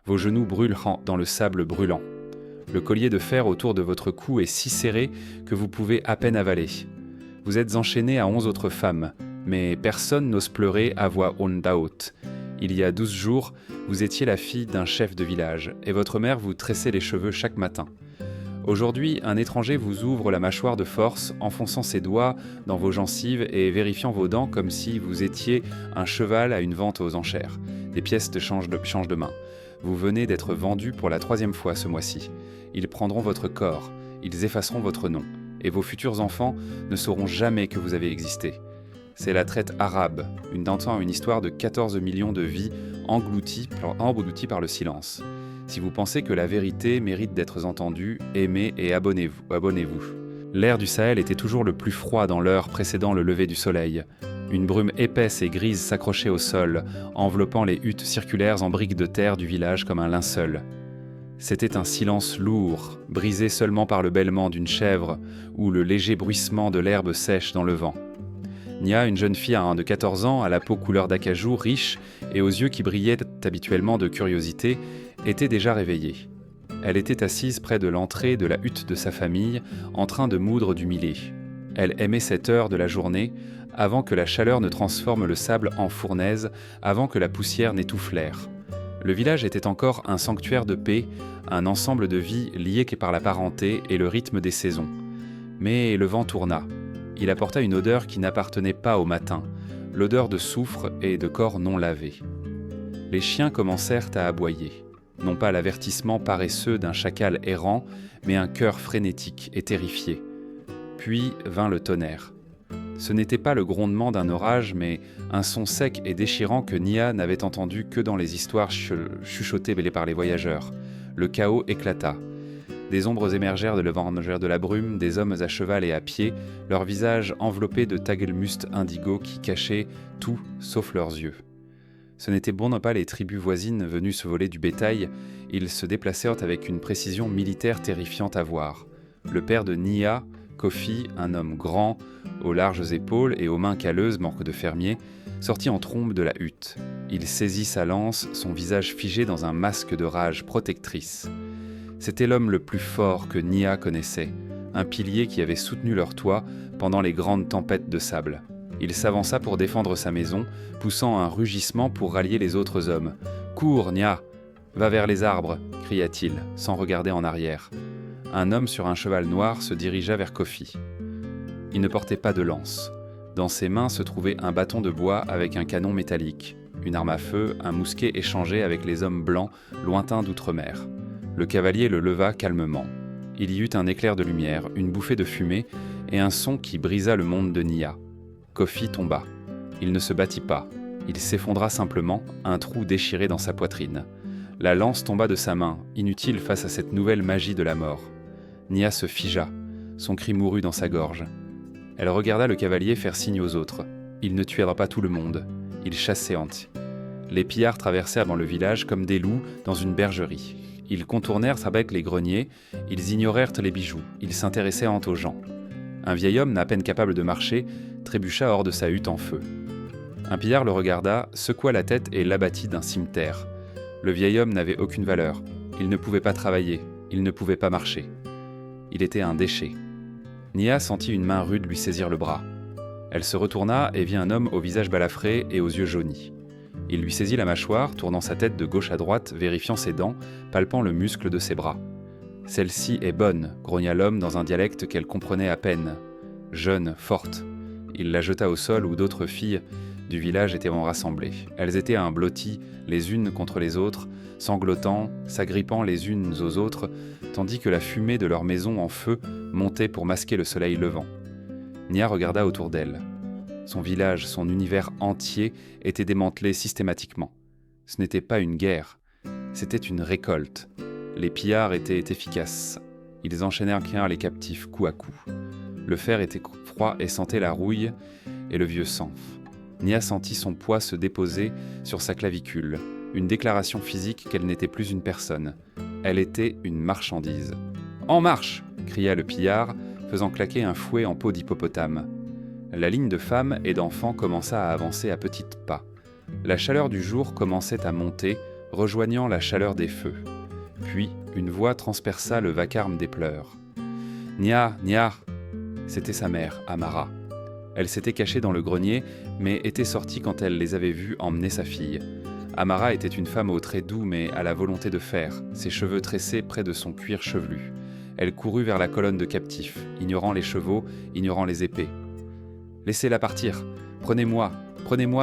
Vos genoux brûlent dans le sable brûlant. Le collier de fer autour de votre cou est si serré que vous pouvez à peine avaler. Vous êtes enchaîné à 11 autres femmes, mais personne n'ose pleurer à voix haute. Il y a 12 jours, vous étiez la fille d'un chef de village, et votre mère vous tressait les cheveux chaque matin. Aujourd'hui, un étranger vous ouvre la mâchoire de force, enfonçant ses doigts dans vos gencives et vérifiant vos dents comme si vous étiez un cheval à une vente aux enchères. Des pièces changent de main. Vous venez d'être vendu pour la 3e fois ce mois-ci. Ils prendront votre corps, ils effaceront votre nom, et vos futurs enfants ne sauront jamais que vous avez existé. C'est la traite arabe, une histoire de 14 millions de vies englouties par le silence. Si vous pensez que la vérité mérite d'être entendue, aimez et abonnez-vous. L'air du Sahel était toujours le plus froid dans l'heure précédant le lever du soleil. Une brume épaisse et grise s'accrochait au sol, enveloppant les huttes circulaires en briques de terre du village comme un linceul. C'était un silence lourd, brisé seulement par le bêlement d'une chèvre ou le léger bruissement de l'herbe sèche dans le vent. Nia, une jeune fille de 14 ans, à la peau couleur d'acajou, riche et aux yeux qui brillaient habituellement de curiosité, était déjà réveillée. Elle était assise près de l'entrée de la hutte de sa famille, en train de moudre du millet. Elle aimait cette heure de la journée, avant que la chaleur ne transforme le sable en fournaise, avant que la poussière n'étouffe l'air. Le village était encore un sanctuaire de paix, un ensemble de vies liées par la parenté et le rythme des saisons. Mais le vent tourna. Il apporta une odeur qui n'appartenait pas au matin, l'odeur de soufre et de corps non lavés. Les chiens commencèrent à aboyer. Non pas l'avertissement paresseux d'un chacal errant, mais un cœur frénétique et terrifié. Puis vint le tonnerre. Ce n'était pas le grondement d'un orage, mais un son sec et déchirant que Nia n'avait entendu que dans les histoires chuchotées par les voyageurs. Le chaos éclata. Des ombres émergèrent de la brume, des hommes à cheval et à pied, leurs visages enveloppés de tagelmustes indigo qui cachaient tout sauf leurs yeux. Ce n'étaient bon pas les tribus voisines venues se voler du bétail, ils se déplacèrent avec une précision militaire terrifiante à voir. Le père de Nia, Kofi, un homme grand, aux larges épaules et aux mains calleuses, manque de fermier, sortit en trombe de la hutte. Il saisit sa lance, son visage figé dans un masque de rage protectrice. C'était l'homme le plus fort que Nia connaissait, un pilier qui avait soutenu leur toit pendant les grandes tempêtes de sable. Il s'avança pour défendre sa maison, poussant un rugissement pour rallier les autres hommes. « Cours, Nia ! Va vers les arbres !» cria-t-il, sans regarder en arrière. Un homme sur un cheval noir se dirigea vers Kofi. Il ne portait pas de lance. Dans ses mains se trouvait un bâton de bois avec un canon métallique, une arme à feu, un mousquet échangé avec les hommes blancs lointains d'outre-mer. Le cavalier le leva calmement. Il y eut un éclair de lumière, une bouffée de fumée et un son qui brisa le monde de Nia. Kofi tomba. Il ne se battit pas. Il s'effondra simplement, un trou déchiré dans sa poitrine. La lance tomba de sa main, inutile face à cette nouvelle magie de la mort. Nia se figea. Son cri mourut dans sa gorge. Elle regarda le cavalier faire signe aux autres. Il ne tuera pas tout le monde. Il chassait entier. Les pillards traversèrent dans le village comme des loups dans une bergerie. Ils contournèrent avec les greniers, ils ignorèrent les bijoux, ils s'intéressèrent aux gens. Un vieil homme, à peine capable de marcher, trébucha hors de sa hutte en feu. Un pillard le regarda, secoua la tête et l'abattit d'un cimeterre. Le vieil homme n'avait aucune valeur. Il ne pouvait pas travailler, il ne pouvait pas marcher. Il était un déchet. Nia sentit une main rude lui saisir le bras. Elle se retourna et vit un homme au visage balafré et aux yeux jaunis. Il lui saisit la mâchoire, tournant sa tête de gauche à droite, vérifiant ses dents, palpant le muscle de ses bras. « Celle-ci est bonne », grogna l'homme dans un dialecte qu'elle comprenait à peine. Jeune, forte. Il la jeta au sol où d'autres filles du village étaient rassemblées. Elles étaient un blotti, les unes contre les autres, sanglotant, s'agrippant les unes aux autres, tandis que la fumée de leur maison en feu montait pour masquer le soleil levant. Nia regarda autour d'elle. Son village, son univers entier était démantelé systématiquement. Ce n'était pas une guerre, c'était une récolte. Les pillards étaient efficaces. Ils enchaînèrent les captifs coup à coup. Le fer était froid et sentait la rouille et le vieux sang. Nia sentit son poids se déposer sur sa clavicule, une déclaration physique qu'elle n'était plus une personne. Elle était une marchandise. « En marche !» cria le pillard, faisant claquer un fouet en peau d'hippopotame. La ligne de femmes et d'enfants commença à avancer à petits pas. La chaleur du jour commençait à monter, rejoignant la chaleur des feux. Puis, une voix transperça le vacarme des pleurs. « Nia, Nia !» C'était sa mère, Amara. Elle s'était cachée dans le grenier, mais était sortie quand elle les avait vus emmener sa fille. Amara était une femme aux traits doux mais à la volonté de fer, ses cheveux tressés près de son cuir chevelu. Elle courut vers la colonne de captifs, ignorant les chevaux, ignorant les épées. « Laissez-la partir. Prenez-moi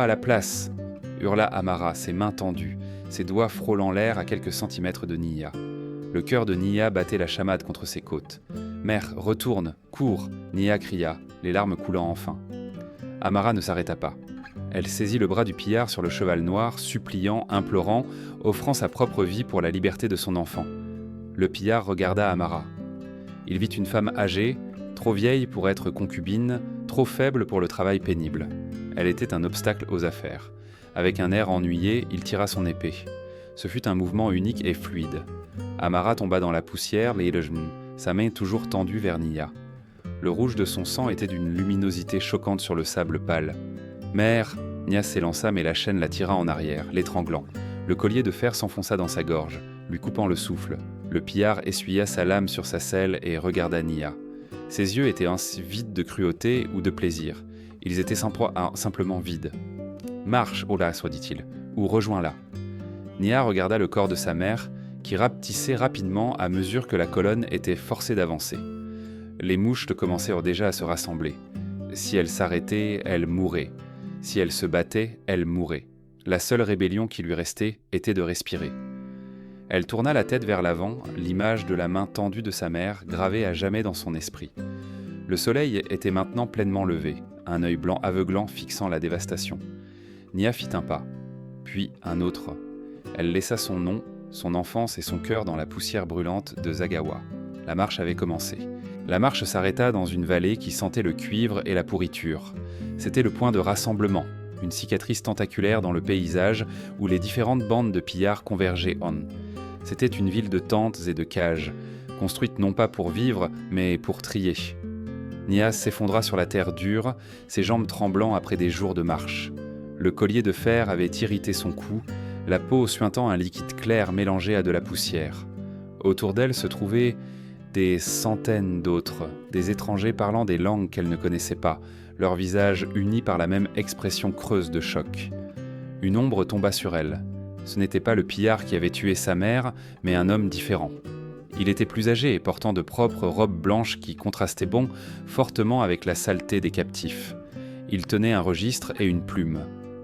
à la place !» hurla Amara, ses mains tendues, ses doigts frôlant l'air à quelques centimètres de Nia. Le cœur de Nia battait la chamade contre ses côtes. « Mère, retourne, cours !» Nia cria, les larmes coulant enfin. Amara ne s'arrêta pas. Elle saisit le bras du pillard sur le cheval noir, suppliant, implorant, offrant sa propre vie pour la liberté de son enfant. Le pillard regarda Amara. Il vit une femme âgée, trop vieille pour être concubine, trop faible pour le travail pénible. Elle était un obstacle aux affaires. Avec un air ennuyé, il tira son épée. Ce fut un mouvement unique et fluide. Amara tomba dans la poussière, sa main toujours tendue vers Nia. Le rouge de son sang était d'une luminosité choquante sur le sable pâle. « Mère !» Nia s'élança, mais la chaîne la tira en arrière, l'étranglant. Le collier de fer s'enfonça dans sa gorge, lui coupant le souffle. Le pillard essuya sa lame sur sa selle et regarda Nia. Ses yeux étaient ainsi vides de cruauté ou de plaisir. Ils étaient simplement vides. « Marche, oh là, soit dit-il, ou rejoins-la. » Nia regarda le corps de sa mère, qui rapetissait rapidement à mesure que la colonne était forcée d'avancer. Les mouches commencèrent déjà à se rassembler. Si elle s'arrêtait, elle mourait. Si elle se battait, elle mourait. La seule rébellion qui lui restait était de respirer. Elle tourna la tête vers l'avant, l'image de la main tendue de sa mère gravée à jamais dans son esprit. Le soleil était maintenant pleinement levé, un œil blanc aveuglant fixant la dévastation. Nia fit un pas, puis un autre. Elle laissa son nom, son enfance et son cœur dans la poussière brûlante de Zagawa. La marche avait commencé. La marche s'arrêta dans une vallée qui sentait le cuivre et la pourriture. C'était le point de rassemblement, une cicatrice tentaculaire dans le paysage où les différentes bandes de pillards convergeaient C'était une ville de tentes et de cages, construite non pas pour vivre, mais pour trier. Nia s'effondra sur la terre dure, ses jambes tremblant après des jours de marche. Le collier de fer avait irrité son cou, la peau suintant un liquide clair mélangé à de la poussière. Autour d'elle se trouvaient des centaines d'autres, des étrangers parlant des langues qu'elle ne connaissait pas, leurs visages unis par la même expression creuse de choc. Une ombre tomba sur elle. Ce n'était pas le pillard qui avait tué sa mère, mais un homme différent. Il était plus âgé, portant de propres robes blanches qui contrastaient fortement avec la saleté des captifs. Il tenait un registre et une plume.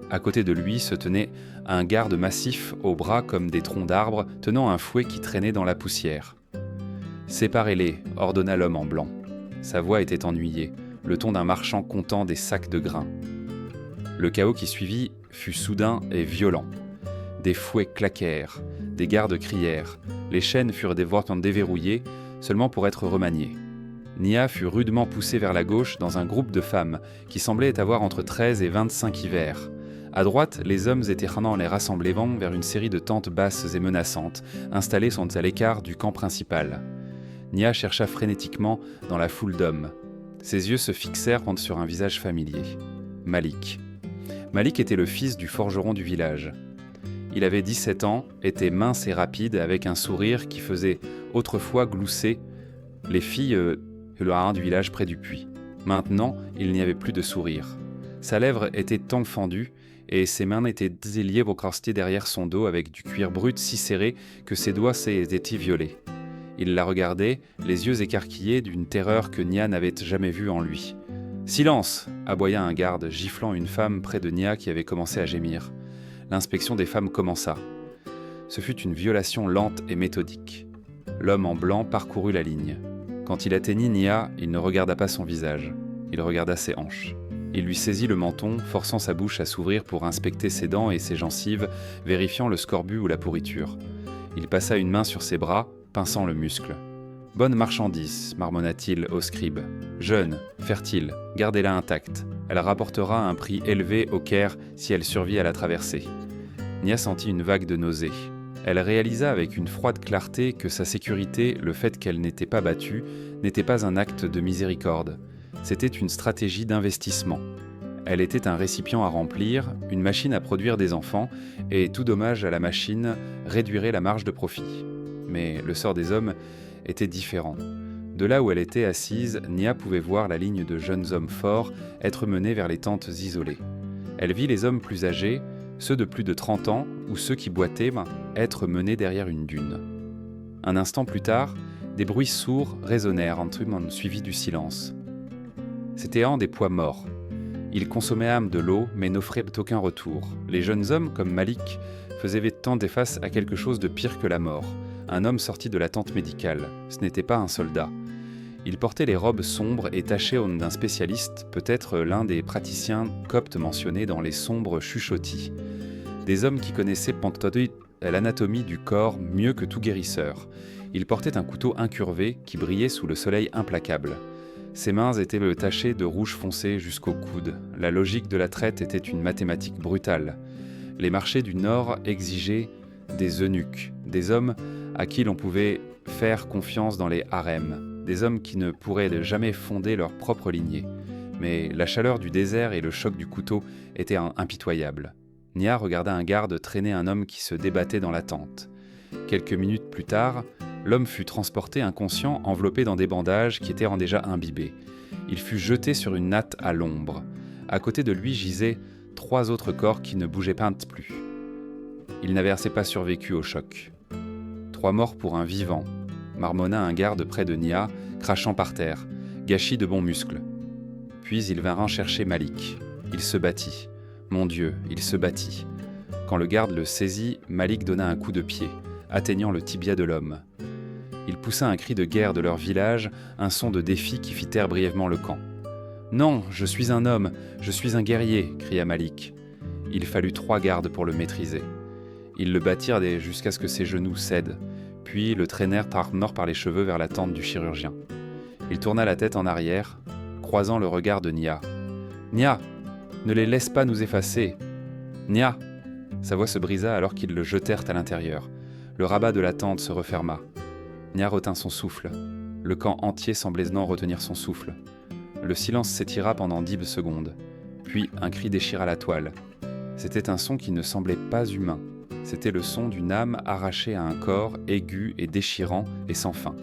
À côté de lui se tenait un garde massif aux bras comme des troncs d'arbres, tenant un fouet qui traînait dans la poussière. « Séparez-les » ordonna l'homme en blanc. Sa voix était ennuyée, le ton d'un marchand comptant des sacs de grains. Le chaos qui suivit fut soudain et violent. Des fouets claquèrent, des gardes crièrent, les chaînes furent déverrouillées, seulement pour être remaniées. Nia fut rudement poussée vers la gauche dans un groupe de femmes qui semblaient avoir entre 13 et 25 hivers. À droite, les hommes étaient les rassemblés vers une série de tentes basses et menaçantes, installées à l'écart du camp principal. Nia chercha frénétiquement dans la foule d'hommes. Ses yeux se fixèrent sur un visage familier. Malik. Malik était le fils du forgeron du village. Il avait 17 ans, était mince et rapide, avec un sourire qui faisait autrefois glousser les filles du village près du puits. Maintenant, il n'y avait plus de sourire. Sa lèvre était tant fendue et ses mains étaient déliées derrière son dos avec du cuir brut si serré que ses doigts étaient violés. Il la regardait, les yeux écarquillés d'une terreur que Nia n'avait jamais vue en lui. « Silence !» aboya un garde, giflant une femme près de Nia qui avait commencé à gémir. L'inspection des femmes commença. Ce fut une violation lente et méthodique. L'homme en blanc parcourut la ligne. Quand il atteignit Nia, il ne regarda pas son visage. Il regarda ses hanches. Il lui saisit le menton, forçant sa bouche à s'ouvrir pour inspecter ses dents et ses gencives, vérifiant le scorbut ou la pourriture. Il passa une main sur ses bras, pinçant le muscle. « Bonne marchandise, marmonna-t-il au scribe. Jeune, fertile, gardez-la intacte. Elle rapportera un prix élevé au Caire si elle survit à la traversée. » Nia sentit une vague de nausée. Elle réalisa avec une froide clarté que sa sécurité, le fait qu'elle n'était pas battue, n'était pas un acte de miséricorde. C'était une stratégie d'investissement. Elle était un récipient à remplir, une machine à produire des enfants, et tout dommage à la machine réduirait la marge de profit. Mais le sort des hommes était différent. De là où elle était assise, Nia pouvait voir la ligne de jeunes hommes forts être menés vers les tentes isolées. Elle vit les hommes plus âgés, ceux de plus de 30 ans ou ceux qui boitaient, être menés derrière une dune. Un instant plus tard, des bruits sourds résonnèrent, suivis du silence. C'étaient des poids morts. Ils consommaient de l'eau, mais n'offraient aucun retour. Les jeunes hommes, comme Malik, faisaient tenter face à quelque chose de pire que la mort. Un homme sorti de la tente médicale. Ce n'était pas un soldat. Il portait les robes sombres et tachées d'un spécialiste, peut-être l'un des praticiens coptes mentionnés dans les sombres chuchotis. Des hommes qui connaissaient l'anatomie du corps mieux que tout guérisseur. Il portait un couteau incurvé qui brillait sous le soleil implacable. Ses mains étaient tachées de rouge foncé jusqu'au coude. La logique de la traite était une mathématique brutale. Les marchés du Nord exigeaient des eunuques, des hommes à qui l'on pouvait faire confiance dans les harems, des hommes qui ne pourraient jamais fonder leur propre lignée. Mais la chaleur du désert et le choc du couteau étaient impitoyables. Nia regarda un garde traîner un homme qui se débattait dans la tente. Quelques minutes plus tard, l'homme fut transporté inconscient, enveloppé dans des bandages qui étaient déjà imbibés. Il fut jeté sur une natte à l'ombre. À côté de lui gisaient 3 autres corps qui ne bougeaient pas plus. Ils n'avaient pas survécu au choc. 3 morts pour un vivant, marmonna un garde près de Nia, crachant par terre, gâchis de bons muscles. Puis ils vinrent chercher Malik. Il se battit. Mon Dieu, il se battit. Quand le garde le saisit, Malik donna un coup de pied, atteignant le tibia de l'homme. Il poussa un cri de guerre de leur village, un son de défi qui fit taire brièvement le camp. « Non, je suis un homme, je suis un guerrier !» cria Malik. Il fallut 3 gardes pour le maîtriser. Ils le battirent jusqu'à ce que ses genoux cèdent, puis le traînèrent mort par les cheveux vers la tente du chirurgien. Il tourna la tête en arrière, croisant le regard de Nia. « Nia, ne les laisse pas nous effacer !»« Nia !» Sa voix se brisa alors qu'ils le jetèrent à l'intérieur. Le rabat de la tente se referma. Nia retint son souffle. Le camp entier semblait retenir son souffle. Le silence s'étira pendant 10 secondes. Puis un cri déchira la toile. C'était un son qui ne semblait pas humain. C'était le son d'une âme arrachée à un corps aigu et déchirant et sans fin.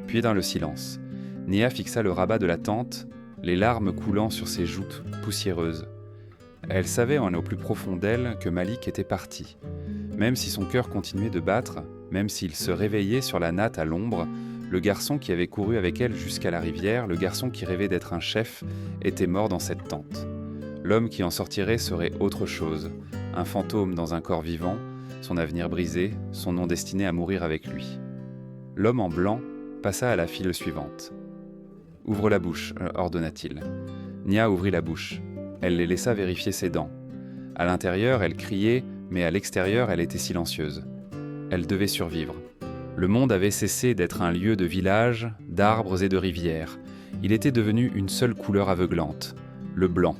Puis dans le silence, Nia fixa le rabat de la tente, les larmes coulant sur ses joues poussiéreuses. Elle savait au plus profond d'elle que Malik était parti. Même si son cœur continuait de battre, même s'il se réveillait sur la natte à l'ombre, le garçon qui avait couru avec elle jusqu'à la rivière, le garçon qui rêvait d'être un chef, était mort dans cette tente. L'homme qui en sortirait serait autre chose, un fantôme dans un corps vivant, son avenir brisé, son nom destiné à mourir avec lui. L'homme en blanc passa à la file suivante. « Ouvre la bouche » ordonna-t-il. Nia ouvrit la bouche. Elle les laissa vérifier ses dents. À l'intérieur, elle criait, mais à l'extérieur, elle était silencieuse. Elle devait survivre. Le monde avait cessé d'être un lieu de village, d'arbres et de rivières. Il était devenu une seule couleur aveuglante, le blanc.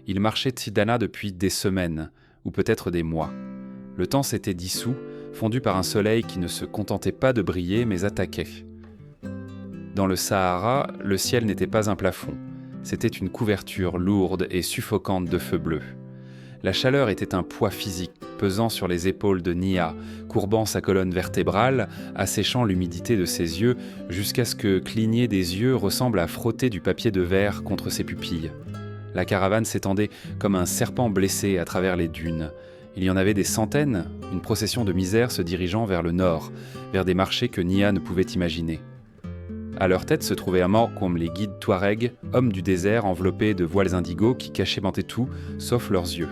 Il marchait Tidana depuis des semaines, ou peut-être des mois. Le temps s'était dissous, fondu par un soleil qui ne se contentait pas de briller, mais attaquait. Dans le Sahara, le ciel n'était pas un plafond. C'était une couverture lourde et suffocante de feu bleu. La chaleur était un poids physique, pesant sur les épaules de Nia, courbant sa colonne vertébrale, asséchant l'humidité de ses yeux, jusqu'à ce que cligner des yeux ressemble à frotter du papier de verre contre ses pupilles. La caravane s'étendait comme un serpent blessé à travers les dunes. Il y en avait des centaines, une procession de misère se dirigeant vers le nord, vers des marchés que Nia ne pouvait imaginer. À leur tête se trouvaient amants comme les guides Touaregs, hommes du désert enveloppés de voiles indigos qui cachaient tout, sauf leurs yeux.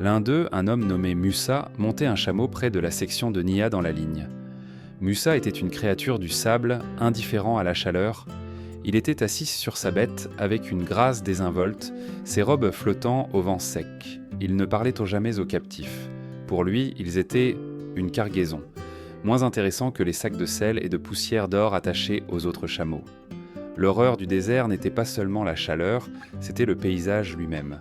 L'un d'eux, un homme nommé Musa, montait un chameau près de la section de Nia dans la ligne. Musa était une créature du sable, indifférent à la chaleur. Il était assis sur sa bête avec une grâce désinvolte, ses robes flottant au vent sec. Il ne parlait jamais aux captifs. Pour lui, ils étaient une cargaison, moins intéressant que les sacs de sel et de poussière d'or attachés aux autres chameaux. L'horreur du désert n'était pas seulement la chaleur, c'était le paysage lui-même.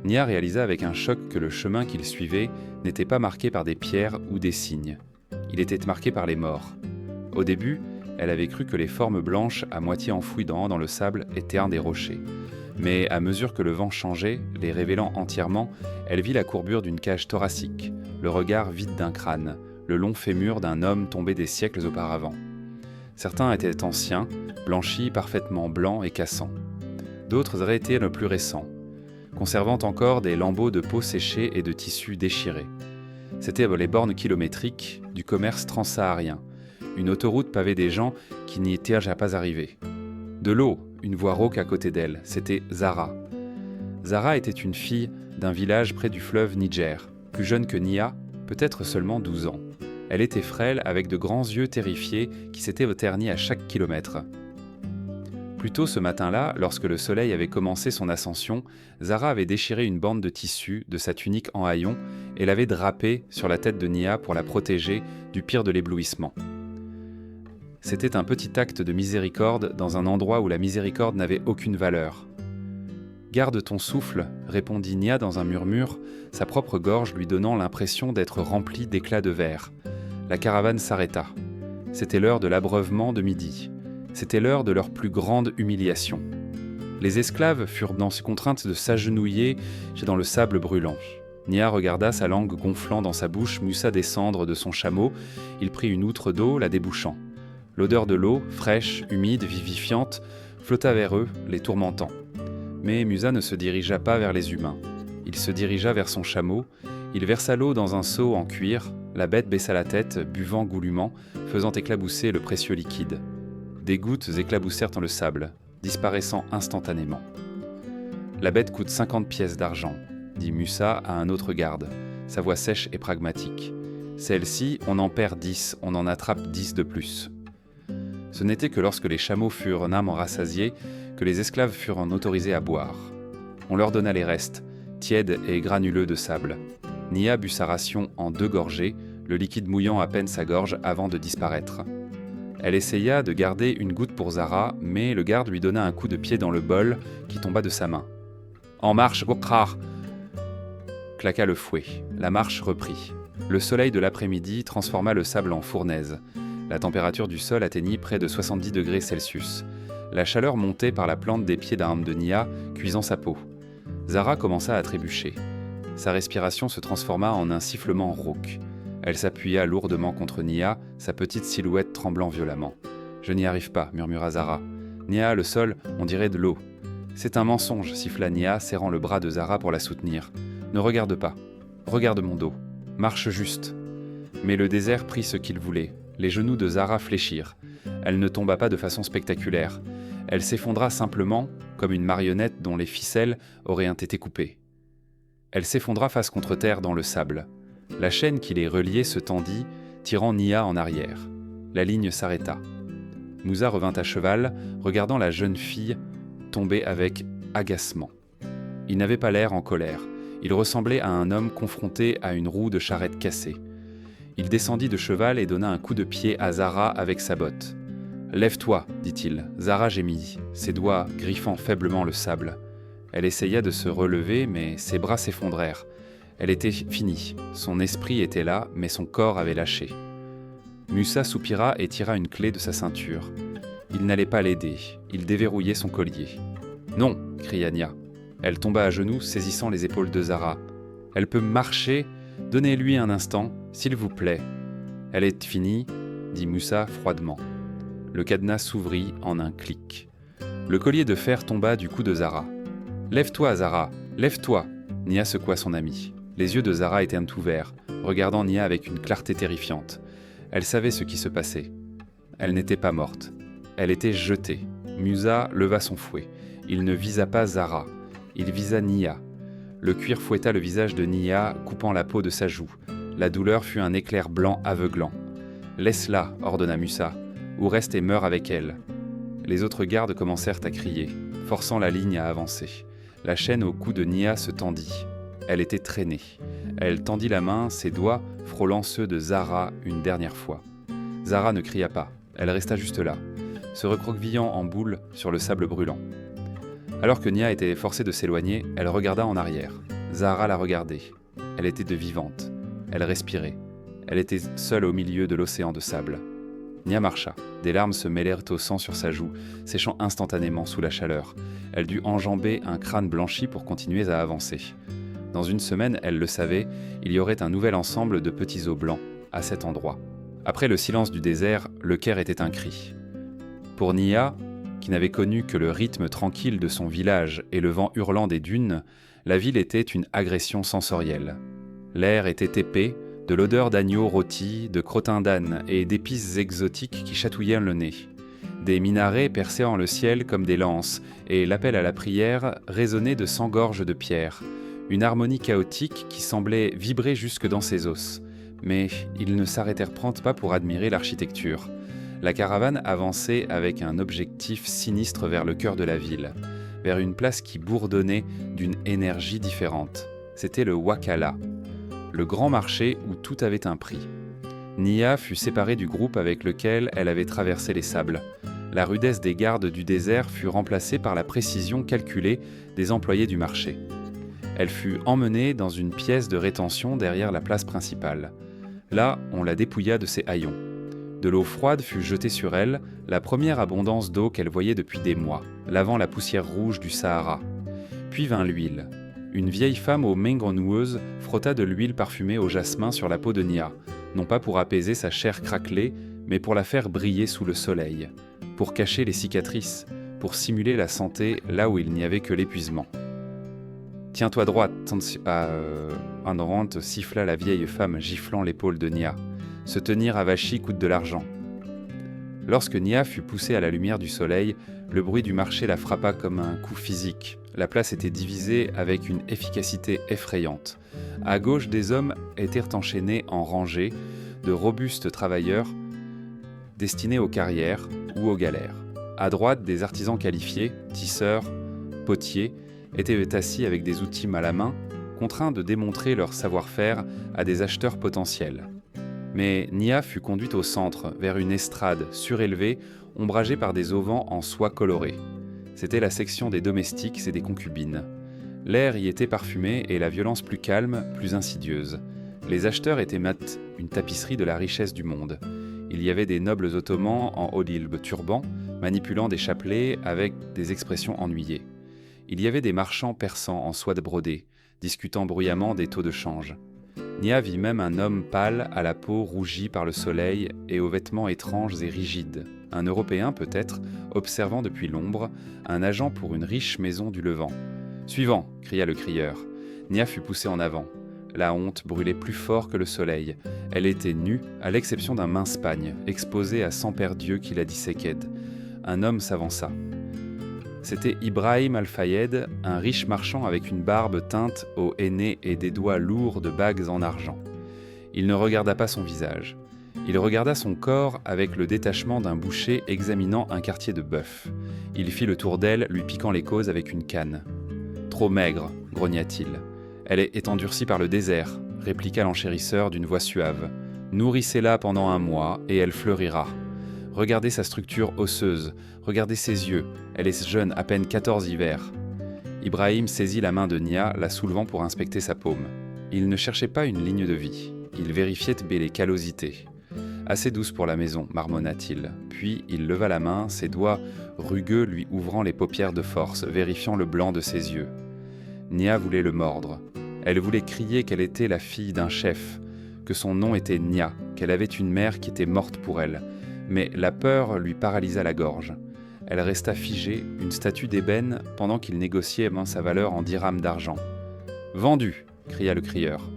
Nia réalisa avec un choc que le chemin qu'il suivait n'était pas marqué par des pierres ou des signes. Il était marqué par les morts. Au début, elle avait cru que les formes blanches à moitié enfouies dans le sable étaient des rochers. Mais à mesure que le vent changeait, les révélant entièrement, elle vit la courbure d'une cage thoracique, le regard vide d'un crâne, le long fémur d'un homme tombé des siècles auparavant. Certains étaient anciens, blanchis, parfaitement blancs et cassants. D'autres auraient été le plus récents, conservant encore des lambeaux de peau séchée et de tissus déchirés. C'étaient les bornes kilométriques du commerce transsaharien, une autoroute pavée des gens qui n'y étaient déjà pas arrivés. De l'eau, une voix rauque à côté d'elle, c'était Zara. Zara était une fille d'un village près du fleuve Niger, plus jeune que Nia, peut-être seulement 12 ans. Elle était frêle, avec de grands yeux terrifiés qui s'étaient ternis à chaque kilomètre. Plus tôt ce matin-là, lorsque le soleil avait commencé son ascension, Zara avait déchiré une bande de tissu de sa tunique en haillons et l'avait drapée sur la tête de Nia pour la protéger du pire de l'éblouissement. C'était un petit acte de miséricorde dans un endroit où la miséricorde n'avait aucune valeur. « Garde ton souffle », répondit Nia dans un murmure, sa propre gorge lui donnant l'impression d'être remplie d'éclats de verre. La caravane s'arrêta. C'était l'heure de l'abreuvement de midi. C'était l'heure de leur plus grande humiliation. Les esclaves furent contraintes de s'agenouiller dans le sable brûlant. Nia regarda sa langue gonflant dans sa bouche Musa descendre de son chameau. Il prit une outre d'eau, la débouchant. L'odeur de l'eau, fraîche, humide, vivifiante, flotta vers eux, les tourmentant. Mais Musa ne se dirigea pas vers les humains. Il se dirigea vers son chameau. Il versa l'eau dans un seau en cuir. La bête baissa la tête, buvant goulûment, faisant éclabousser le précieux liquide. Des gouttes éclaboussèrent dans le sable, disparaissant instantanément. « La bête coûte 50 pièces d'argent », dit Musa à un autre garde, sa voix sèche et pragmatique. « Celle-ci, on en perd 10, on en attrape 10 de plus. » Ce n'était que lorsque les chameaux furent rassasiés que les esclaves furent autorisés à boire. On leur donna les restes, tièdes et granuleux de sable. Nia but sa ration en 2 gorgées, le liquide mouillant à peine sa gorge avant de disparaître. Elle essaya de garder une goutte pour Zara, mais le garde lui donna un coup de pied dans le bol qui tomba de sa main. « En marche, Gokrar !» claqua le fouet. La marche reprit. Le soleil de l'après-midi transforma le sable en fournaise. La température du sol atteignit près de 70 degrés Celsius. La chaleur montait par la plante des pieds d'armes de Nia, cuisant sa peau. Zara commença à trébucher. Sa respiration se transforma en un sifflement rauque. Elle s'appuya lourdement contre Nia, sa petite silhouette tremblant violemment. « Je n'y arrive pas, » murmura Zara. « Nia, le sol, on dirait de l'eau. »« C'est un mensonge, » siffla Nia, serrant le bras de Zara pour la soutenir. « Ne regarde pas. Regarde mon dos. Marche juste. » Mais le désert prit ce qu'il voulait. Les genoux de Zara fléchirent. Elle ne tomba pas de façon spectaculaire. Elle s'effondra simplement, comme une marionnette dont les ficelles auraient été coupées. Elle s'effondra face contre terre dans le sable. La chaîne qui les reliait se tendit, tirant Nia en arrière. La ligne s'arrêta. Musa revint à cheval, regardant la jeune fille tomber avec agacement. Il n'avait pas l'air en colère. Il ressemblait à un homme confronté à une roue de charrette cassée. Il descendit de cheval et donna un coup de pied à Zara avec sa botte. « Lève-toi, dit-il. » Zara gémit, ses doigts griffant faiblement le sable. Elle essaya de se relever, mais ses bras s'effondrèrent. Elle était finie. Son esprit était là, mais son corps avait lâché. Musa soupira et tira une clé de sa ceinture. Il n'allait pas l'aider. Il déverrouillait son collier. « Non !» cria Nia. Elle tomba à genoux, saisissant les épaules de Zara. « Elle peut marcher. Donnez-lui un instant, s'il vous plaît. »« Elle est finie, » dit Musa froidement. Le cadenas s'ouvrit en un clic. Le collier de fer tomba du cou de Zara. « Lève-toi, Zara, lève-toi !» Nia secoua son amie. Les yeux de Zara étaient ouverts, regardant Nia avec une clarté terrifiante. Elle savait ce qui se passait. Elle n'était pas morte. Elle était jetée. Musa leva son fouet. Il ne visa pas Zara. Il visa Nia. Le cuir fouetta le visage de Nia, coupant la peau de sa joue. La douleur fut un éclair blanc aveuglant. « Laisse-la, » ordonna Musa, « ou reste et meurs avec elle. » Les autres gardes commencèrent à crier, forçant la ligne à avancer. La chaîne au cou de Nia se tendit. Elle était traînée. Elle tendit la main, ses doigts frôlant ceux de Zara une dernière fois. Zara ne cria pas. Elle resta juste là, se recroquevillant en boule sur le sable brûlant. Alors que Nia était forcée de s'éloigner, elle regarda en arrière. Zara la regardait. Elle était de vivante. Elle respirait. Elle était seule au milieu de l'océan de sable. Nia marcha. Des larmes se mêlèrent au sang sur sa joue, séchant instantanément sous la chaleur. Elle dut enjamber un crâne blanchi pour continuer à avancer. Dans une semaine, elle le savait, il y aurait un nouvel ensemble de petits os blancs à cet endroit. Après le silence du désert, le Caire était un cri. Pour Nia, qui n'avait connu que le rythme tranquille de son village et le vent hurlant des dunes, la ville était une agression sensorielle. L'air était épais, de l'odeur d'agneau rôti, de crottin d'âne et d'épices exotiques qui chatouillaient le nez. Des minarets perçaient en le ciel comme des lances, et l'appel à la prière résonnait de 100 gorges de pierre, une harmonie chaotique qui semblait vibrer jusque dans ses os. Mais ils ne s'arrêtèrent pas pour admirer l'architecture. La caravane avançait avec un objectif sinistre vers le cœur de la ville, vers une place qui bourdonnait d'une énergie différente. C'était le Wakala, le grand marché où tout avait un prix. Nia fut séparée du groupe avec lequel elle avait traversé les sables. La rudesse des gardes du désert fut remplacée par la précision calculée des employés du marché. Elle fut emmenée dans une pièce de rétention derrière la place principale. Là, on la dépouilla de ses haillons. De l'eau froide fut jetée sur elle, la première abondance d'eau qu'elle voyait depuis des mois, lavant la poussière rouge du Sahara. Puis vint l'huile. Une vieille femme aux mains grenoueuses frotta de l'huile parfumée au jasmin sur la peau de Nia, non pas pour apaiser sa chair craquelée, mais pour la faire briller sous le soleil, pour cacher les cicatrices, pour simuler la santé là où il n'y avait que l'épuisement. « Tiens-toi droite, Andorrante siffla la vieille femme giflant l'épaule de Nia. « Se tenir avachi coûte de l'argent. » Lorsque Nia fut poussée à la lumière du soleil, le bruit du marché la frappa comme un coup physique. La place était divisée avec une efficacité effrayante. À gauche, des hommes étaient enchaînés en rangées de robustes travailleurs destinés aux carrières ou aux galères. À droite, des artisans qualifiés, tisseurs, potiers, étaient assis avec des outils à la main, contraints de démontrer leur savoir-faire à des acheteurs potentiels. Mais Nia fut conduite au centre, vers une estrade surélevée, ombragée par des auvents en soie colorée. C'était la section des domestiques et des concubines. L'air y était parfumé et la violence plus calme, plus insidieuse. Les acheteurs étaient une tapisserie de la richesse du monde. Il y avait des nobles ottomans en odilbe turban, manipulant des chapelets avec des expressions ennuyées. Il y avait des marchands persans en soie de brodée, discutant bruyamment des taux de change. Nia vit même un homme pâle à la peau rougie par le soleil et aux vêtements étranges et rigides. Un Européen peut-être, observant depuis l'ombre, un agent pour une riche maison du Levant. « Suivant !» cria le crieur. Nia fut poussée en avant. La honte brûlait plus fort que le soleil. Elle était nue, à l'exception d'un mince pagne, exposé à 100 paires d'yeux qui la disséquaient. Un homme s'avança. C'était Ibrahim Al-Fayed, un riche marchand avec une barbe teinte au henné et des doigts lourds de bagues en argent. Il ne regarda pas son visage. Il regarda son corps avec le détachement d'un boucher examinant un quartier de bœuf. Il fit le tour d'elle, lui piquant les côtes avec une canne. « Trop maigre », grogna-t-il. « Elle est endurcie par le désert », répliqua l'enchérisseur d'une voix suave. « Nourrissez-la pendant 1 mois et elle fleurira. Regardez sa structure osseuse, regardez ses yeux, elle est jeune, à peine 14 hivers. » Ibrahim saisit la main de Nia, la soulevant pour inspecter sa paume. Il ne cherchait pas une ligne de vie, il vérifiait les callosités. « Assez douce pour la maison, marmonna-t-il. Puis il leva la main, ses doigts rugueux lui ouvrant les paupières de force, vérifiant le blanc de ses yeux. Nia voulait le mordre. Elle voulait crier qu'elle était la fille d'un chef, que son nom était Nia, qu'elle avait une mère qui était morte pour elle. Mais la peur lui paralysa la gorge. Elle resta figée, une statue d'ébène, pendant qu'il négociait sa valeur en dirhams d'argent. « Vendu !» cria le crieur.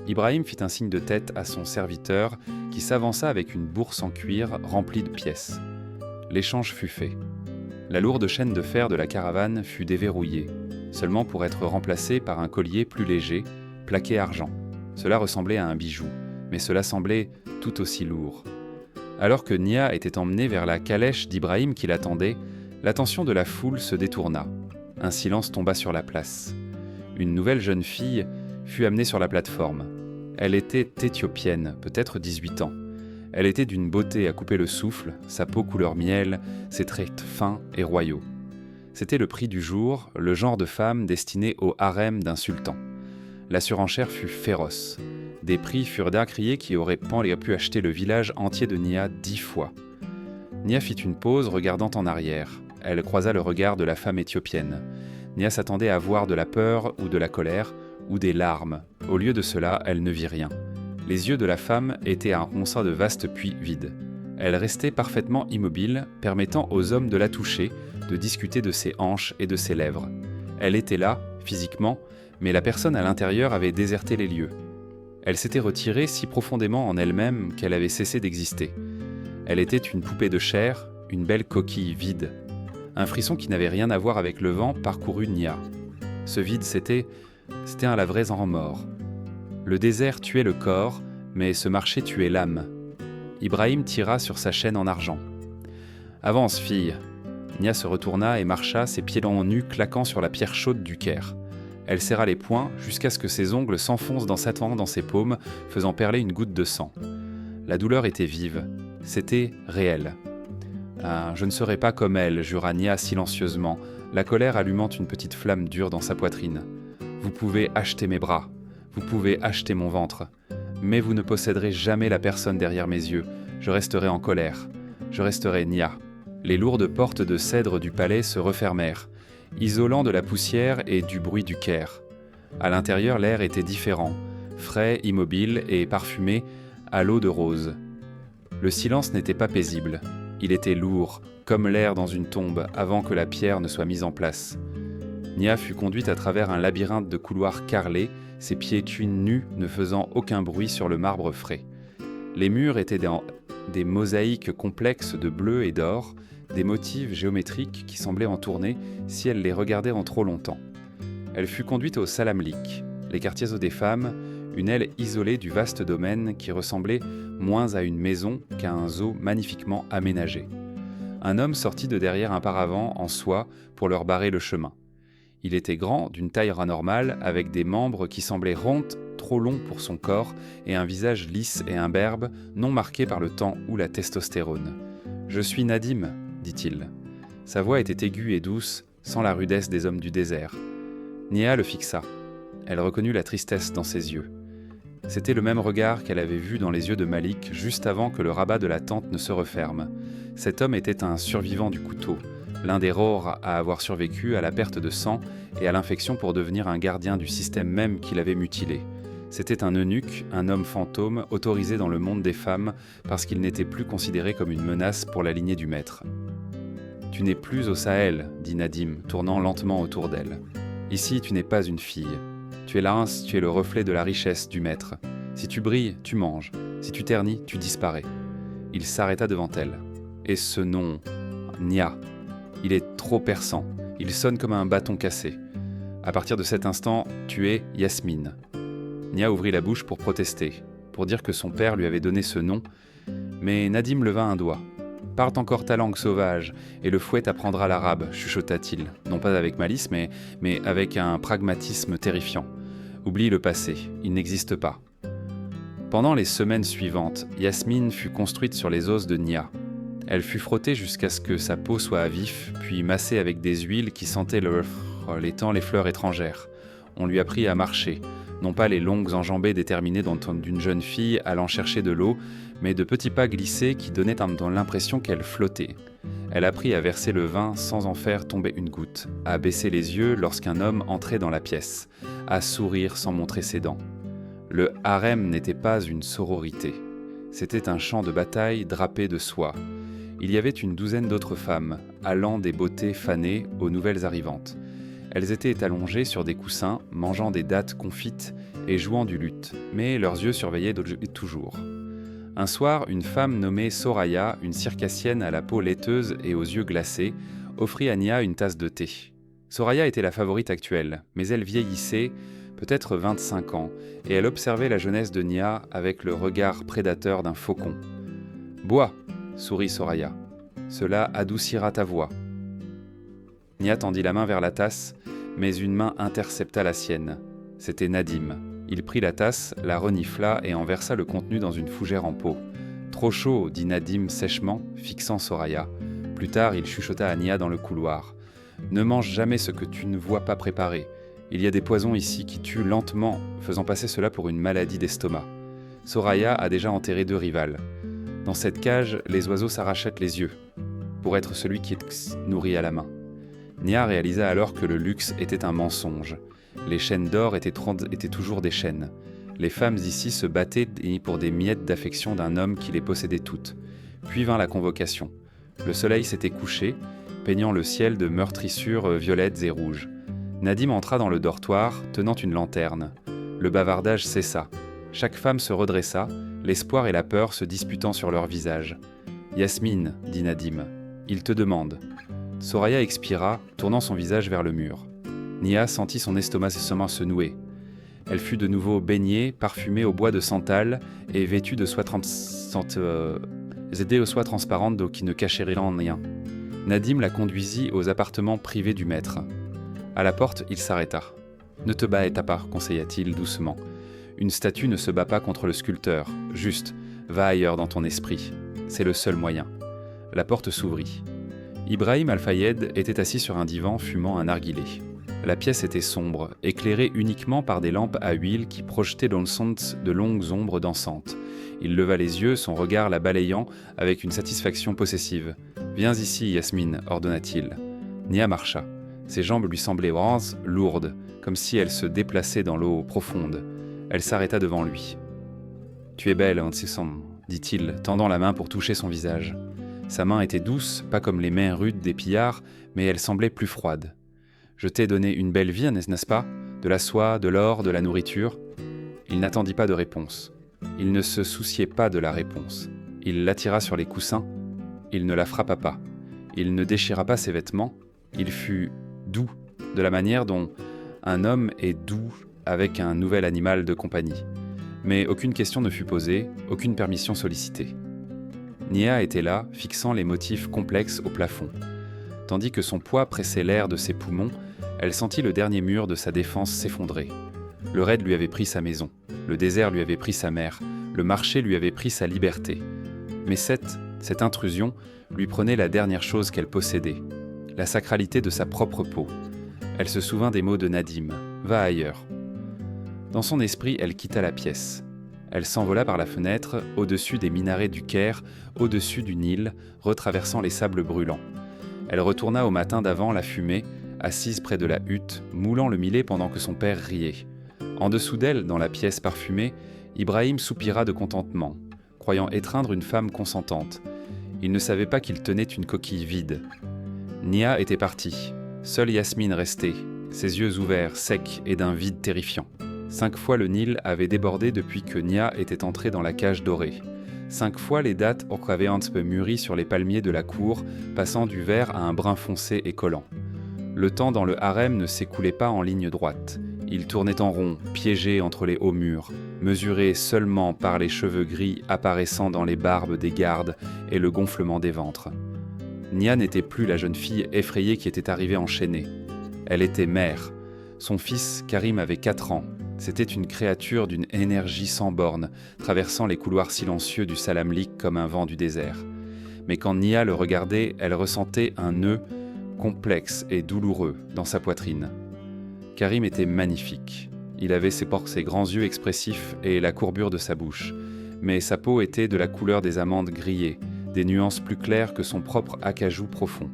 Ibrahim fit un signe de tête à son serviteur, qui s'avança avec une bourse en cuir remplie de pièces. L'échange fut fait. La lourde chaîne de fer de la caravane fut déverrouillée, seulement pour être remplacée par un collier plus léger, plaqué argent. Cela ressemblait à un bijou, mais cela semblait tout aussi lourd. Alors que Nia était emmenée vers la calèche d'Ibrahim qui l'attendait, l'attention de la foule se détourna. Un silence tomba sur la place. Une nouvelle jeune fille fut amenée sur la plateforme. Elle était éthiopienne, peut-être 18 ans. Elle était d'une beauté à couper le souffle, sa peau couleur miel, ses traits fins et royaux. C'était le prix du jour, le genre de femme destinée au harem d'un sultan. La surenchère fut féroce. Des prix furent d'incriés qui auraient pu acheter le village entier de Nia 10 fois. Nia fit une pause, regardant en arrière. Elle croisa le regard de la femme éthiopienne. Nia s'attendait à voir de la peur ou de la colère, ou des larmes. Au lieu de cela, elle ne vit rien. Les yeux de la femme étaient un ronçon de vastes puits vides. Elle restait parfaitement immobile, permettant aux hommes de la toucher, de discuter de ses hanches et de ses lèvres. Elle était là, physiquement, mais la personne à l'intérieur avait déserté les lieux. Elle s'était retirée si profondément en elle-même qu'elle avait cessé d'exister. Elle était une poupée de chair, une belle coquille vide. Un frisson qui n'avait rien à voir avec le vent parcourut Nia. Ce vide, c'était un lavrez en mort. Le désert tuait le corps, mais ce marché tuait l'âme. Ibrahim tira sur sa chaîne en argent. « Avance, fille !» Nia se retourna et marcha, ses pieds nus claquant sur la pierre chaude du Caire. Elle serra les poings jusqu'à ce que ses ongles s'enfoncent dans ses paumes, faisant perler une goutte de sang. La douleur était vive. C'était réel. « Ah, je ne serai pas comme elle », jura Nia silencieusement, la colère allumant une petite flamme dure dans sa poitrine. « Vous pouvez acheter mes bras, vous pouvez acheter mon ventre, mais vous ne posséderez jamais la personne derrière mes yeux. Je resterai en colère. Je resterai Nia. » Les lourdes portes de cèdre du palais se refermèrent, isolant de la poussière et du bruit du Caire. À l'intérieur, l'air était différent, frais, immobile et parfumé à l'eau de rose. Le silence n'était pas paisible. Il était lourd, comme l'air dans une tombe, avant que la pierre ne soit mise en place. Nia fut conduite à travers un labyrinthe de couloirs carrelés, ses pieds nus ne faisant aucun bruit sur le marbre frais. Les murs étaient des mosaïques complexes de bleu et d'or, des motifs géométriques qui semblaient en tourner si elle les regardait en trop longtemps. Elle fut conduite au Salamlik, les quartiers des femmes, une aile isolée du vaste domaine qui ressemblait moins à une maison qu'à un zoo magnifiquement aménagé. Un homme sortit de derrière un paravent en soie pour leur barrer le chemin. Il était grand, d'une taille anormale, avec des membres qui semblaient ronds, trop longs pour son corps, et un visage lisse et imberbe, non marqué par le temps ou la testostérone. « Je suis Nadim », dit-il. Sa voix était aiguë et douce, sans la rudesse des hommes du désert. Nia le fixa. Elle reconnut la tristesse dans ses yeux. C'était le même regard qu'elle avait vu dans les yeux de Malik juste avant que le rabat de la tente ne se referme. Cet homme était un survivant du couteau, l'un des rares à avoir survécu à la perte de sang et à l'infection pour devenir un gardien du système même qui l'avait mutilé. C'était un eunuque, un homme fantôme, autorisé dans le monde des femmes parce qu'il n'était plus considéré comme une menace pour la lignée du maître. « Tu n'es plus au Sahel, » dit Nadim, tournant lentement autour d'elle. « Ici, tu n'es pas une fille. Tu es l'Ains, tu es le reflet de la richesse du maître. Si tu brilles, tu manges. Si tu ternis, tu disparais. » Il s'arrêta devant elle. Et ce nom, Nia, il est trop perçant. Il sonne comme un bâton cassé. À partir de cet instant, tu es Yasmine. Nia ouvrit la bouche pour protester, pour dire que son père lui avait donné ce nom, mais Nadim leva un doigt. « Parle encore ta langue sauvage, et le fouet t'apprendra l'arabe, » chuchota-t-il, non pas avec malice, mais avec un pragmatisme terrifiant. « Oublie le passé, il n'existe pas. » Pendant les semaines suivantes, Yasmine fut construite sur les os de Nia. Elle fut frottée jusqu'à ce que sa peau soit à vif, puis massée avec des huiles qui sentaient les fleurs étrangères. On lui apprit à marcher, non pas les longues enjambées déterminées d'une jeune fille allant chercher de l'eau, mais de petits pas glissés qui donnaient l'impression qu'elle flottait. Elle apprit à verser le vin sans en faire tomber une goutte, à baisser les yeux lorsqu'un homme entrait dans la pièce, à sourire sans montrer ses dents. Le harem n'était pas une sororité. C'était un champ de bataille drapé de soie. Il y avait une douzaine d'autres femmes, allant des beautés fanées aux nouvelles arrivantes. Elles étaient allongées sur des coussins, mangeant des dattes confites et jouant du luth, mais leurs yeux surveillaient toujours. Un soir, une femme nommée Soraya, une circassienne à la peau laiteuse et aux yeux glacés, offrit à Nia une tasse de thé. Soraya était la favorite actuelle, mais elle vieillissait, peut-être 25 ans, et elle observait la jeunesse de Nia avec le regard prédateur d'un faucon. « Bois !» sourit Soraya. « Cela adoucira ta voix. » Nia tendit la main vers la tasse, mais une main intercepta la sienne. C'était Nadim. Il prit la tasse, la renifla et en versa le contenu dans une fougère en peau. « Trop chaud !» dit Nadim sèchement, fixant Soraya. Plus tard, il chuchota à Nia dans le couloir. « Ne mange jamais ce que tu ne vois pas préparer. Il y a des poisons ici qui tuent lentement, faisant passer cela pour une maladie d'estomac. Soraya a déjà enterré 2 rivales. Dans cette cage, les oiseaux s'arrachent les yeux, pour être celui qui est nourri à la main. Nia réalisa alors que le luxe était un mensonge. Les chaînes d'or étaient toujours des chaînes. Les femmes ici se battaient pour des miettes d'affection d'un homme qui les possédait toutes. Puis vint la convocation. Le soleil s'était couché, peignant le ciel de meurtrissures violettes et rouges. Nadim entra dans le dortoir, tenant une lanterne. Le bavardage cessa. Chaque femme se redressa, l'espoir et la peur se disputant sur leur visage. « Yasmine, dit Nadim, il te demande. » Soraya expira, tournant son visage vers le mur. Nia sentit son estomac se nouer. Elle fut de nouveau baignée, parfumée au bois de santal et vêtue de soie transparente d'eau qui ne cachait rien. Nadim la conduisit aux appartements privés du maître. À la porte, il s'arrêta. « Ne te bats pas, conseilla-t-il doucement. Une statue ne se bat pas contre le sculpteur. Juste, va ailleurs dans ton esprit. C'est le seul moyen. » La porte s'ouvrit. Ibrahim Al-Fayed était assis sur un divan fumant un narguilé. La pièce était sombre, éclairée uniquement par des lampes à huile qui projetaient dans le centre de longues ombres dansantes. Il leva les yeux, son regard la balayant avec une satisfaction possessive. « Viens ici, Yasmine, ordonna-t-il. Nia marcha. Ses jambes lui semblaient lourdes, comme si elles se déplaçaient dans l'eau profonde. Elle s'arrêta devant lui. « Tu es belle, Antisson, dit-il, tendant la main pour toucher son visage. Sa main était douce, pas comme les mains rudes des pillards, mais elle semblait plus froide. « Je t'ai donné une belle vie, n'est-ce pas? De la soie, de l'or, de la nourriture. » Il n'attendit pas de réponse. Il ne se souciait pas de la réponse. Il l'attira sur les coussins. Il ne la frappa pas. Il ne déchira pas ses vêtements. Il fut doux, de la manière dont un homme est doux avec un nouvel animal de compagnie. Mais aucune question ne fut posée, aucune permission sollicitée. Nia était là, fixant les motifs complexes au plafond. Tandis que son poids pressait l'air de ses poumons, elle sentit le dernier mur de sa défense s'effondrer. Le raid lui avait pris sa maison, le désert lui avait pris sa mère, le marché lui avait pris sa liberté. Mais cette intrusion lui prenait la dernière chose qu'elle possédait, la sacralité de sa propre peau. Elle se souvint des mots de Nadim, « Va ailleurs ». Dans son esprit, elle quitta la pièce. Elle s'envola par la fenêtre, au-dessus des minarets du Caire, au-dessus du Nil, retraversant les sables brûlants. Elle retourna au matin d'avant la fumée, assise près de la hutte, moulant le millet pendant que son père riait. En dessous d'elle, dans la pièce parfumée, Ibrahim soupira de contentement, croyant étreindre une femme consentante. Il ne savait pas qu'il tenait une coquille vide. Nia était partie. Seule Yasmine restait, ses yeux ouverts, secs et d'un vide terrifiant. 5 fois le Nil avait débordé depuis que Nia était entrée dans la cage dorée. 5 fois les dattes avaient un peu mûri sur les palmiers de la cour, passant du vert à un brun foncé et collant. Le temps dans le harem ne s'écoulait pas en ligne droite. Il tournait en rond, piégé entre les hauts murs, mesuré seulement par les cheveux gris apparaissant dans les barbes des gardes et le gonflement des ventres. Nia n'était plus la jeune fille effrayée qui était arrivée enchaînée. Elle était mère. Son fils, Karim, avait 4 ans. C'était une créature d'une énergie sans borne, traversant les couloirs silencieux du Salamlik comme un vent du désert. Mais quand Nia le regardait, elle ressentait un nœud complexe et douloureux dans sa poitrine. Karim était magnifique. Il avait ses grands yeux expressifs et la courbure de sa bouche. Mais sa peau était de la couleur des amandes grillées, des nuances plus claires que son propre acajou profond.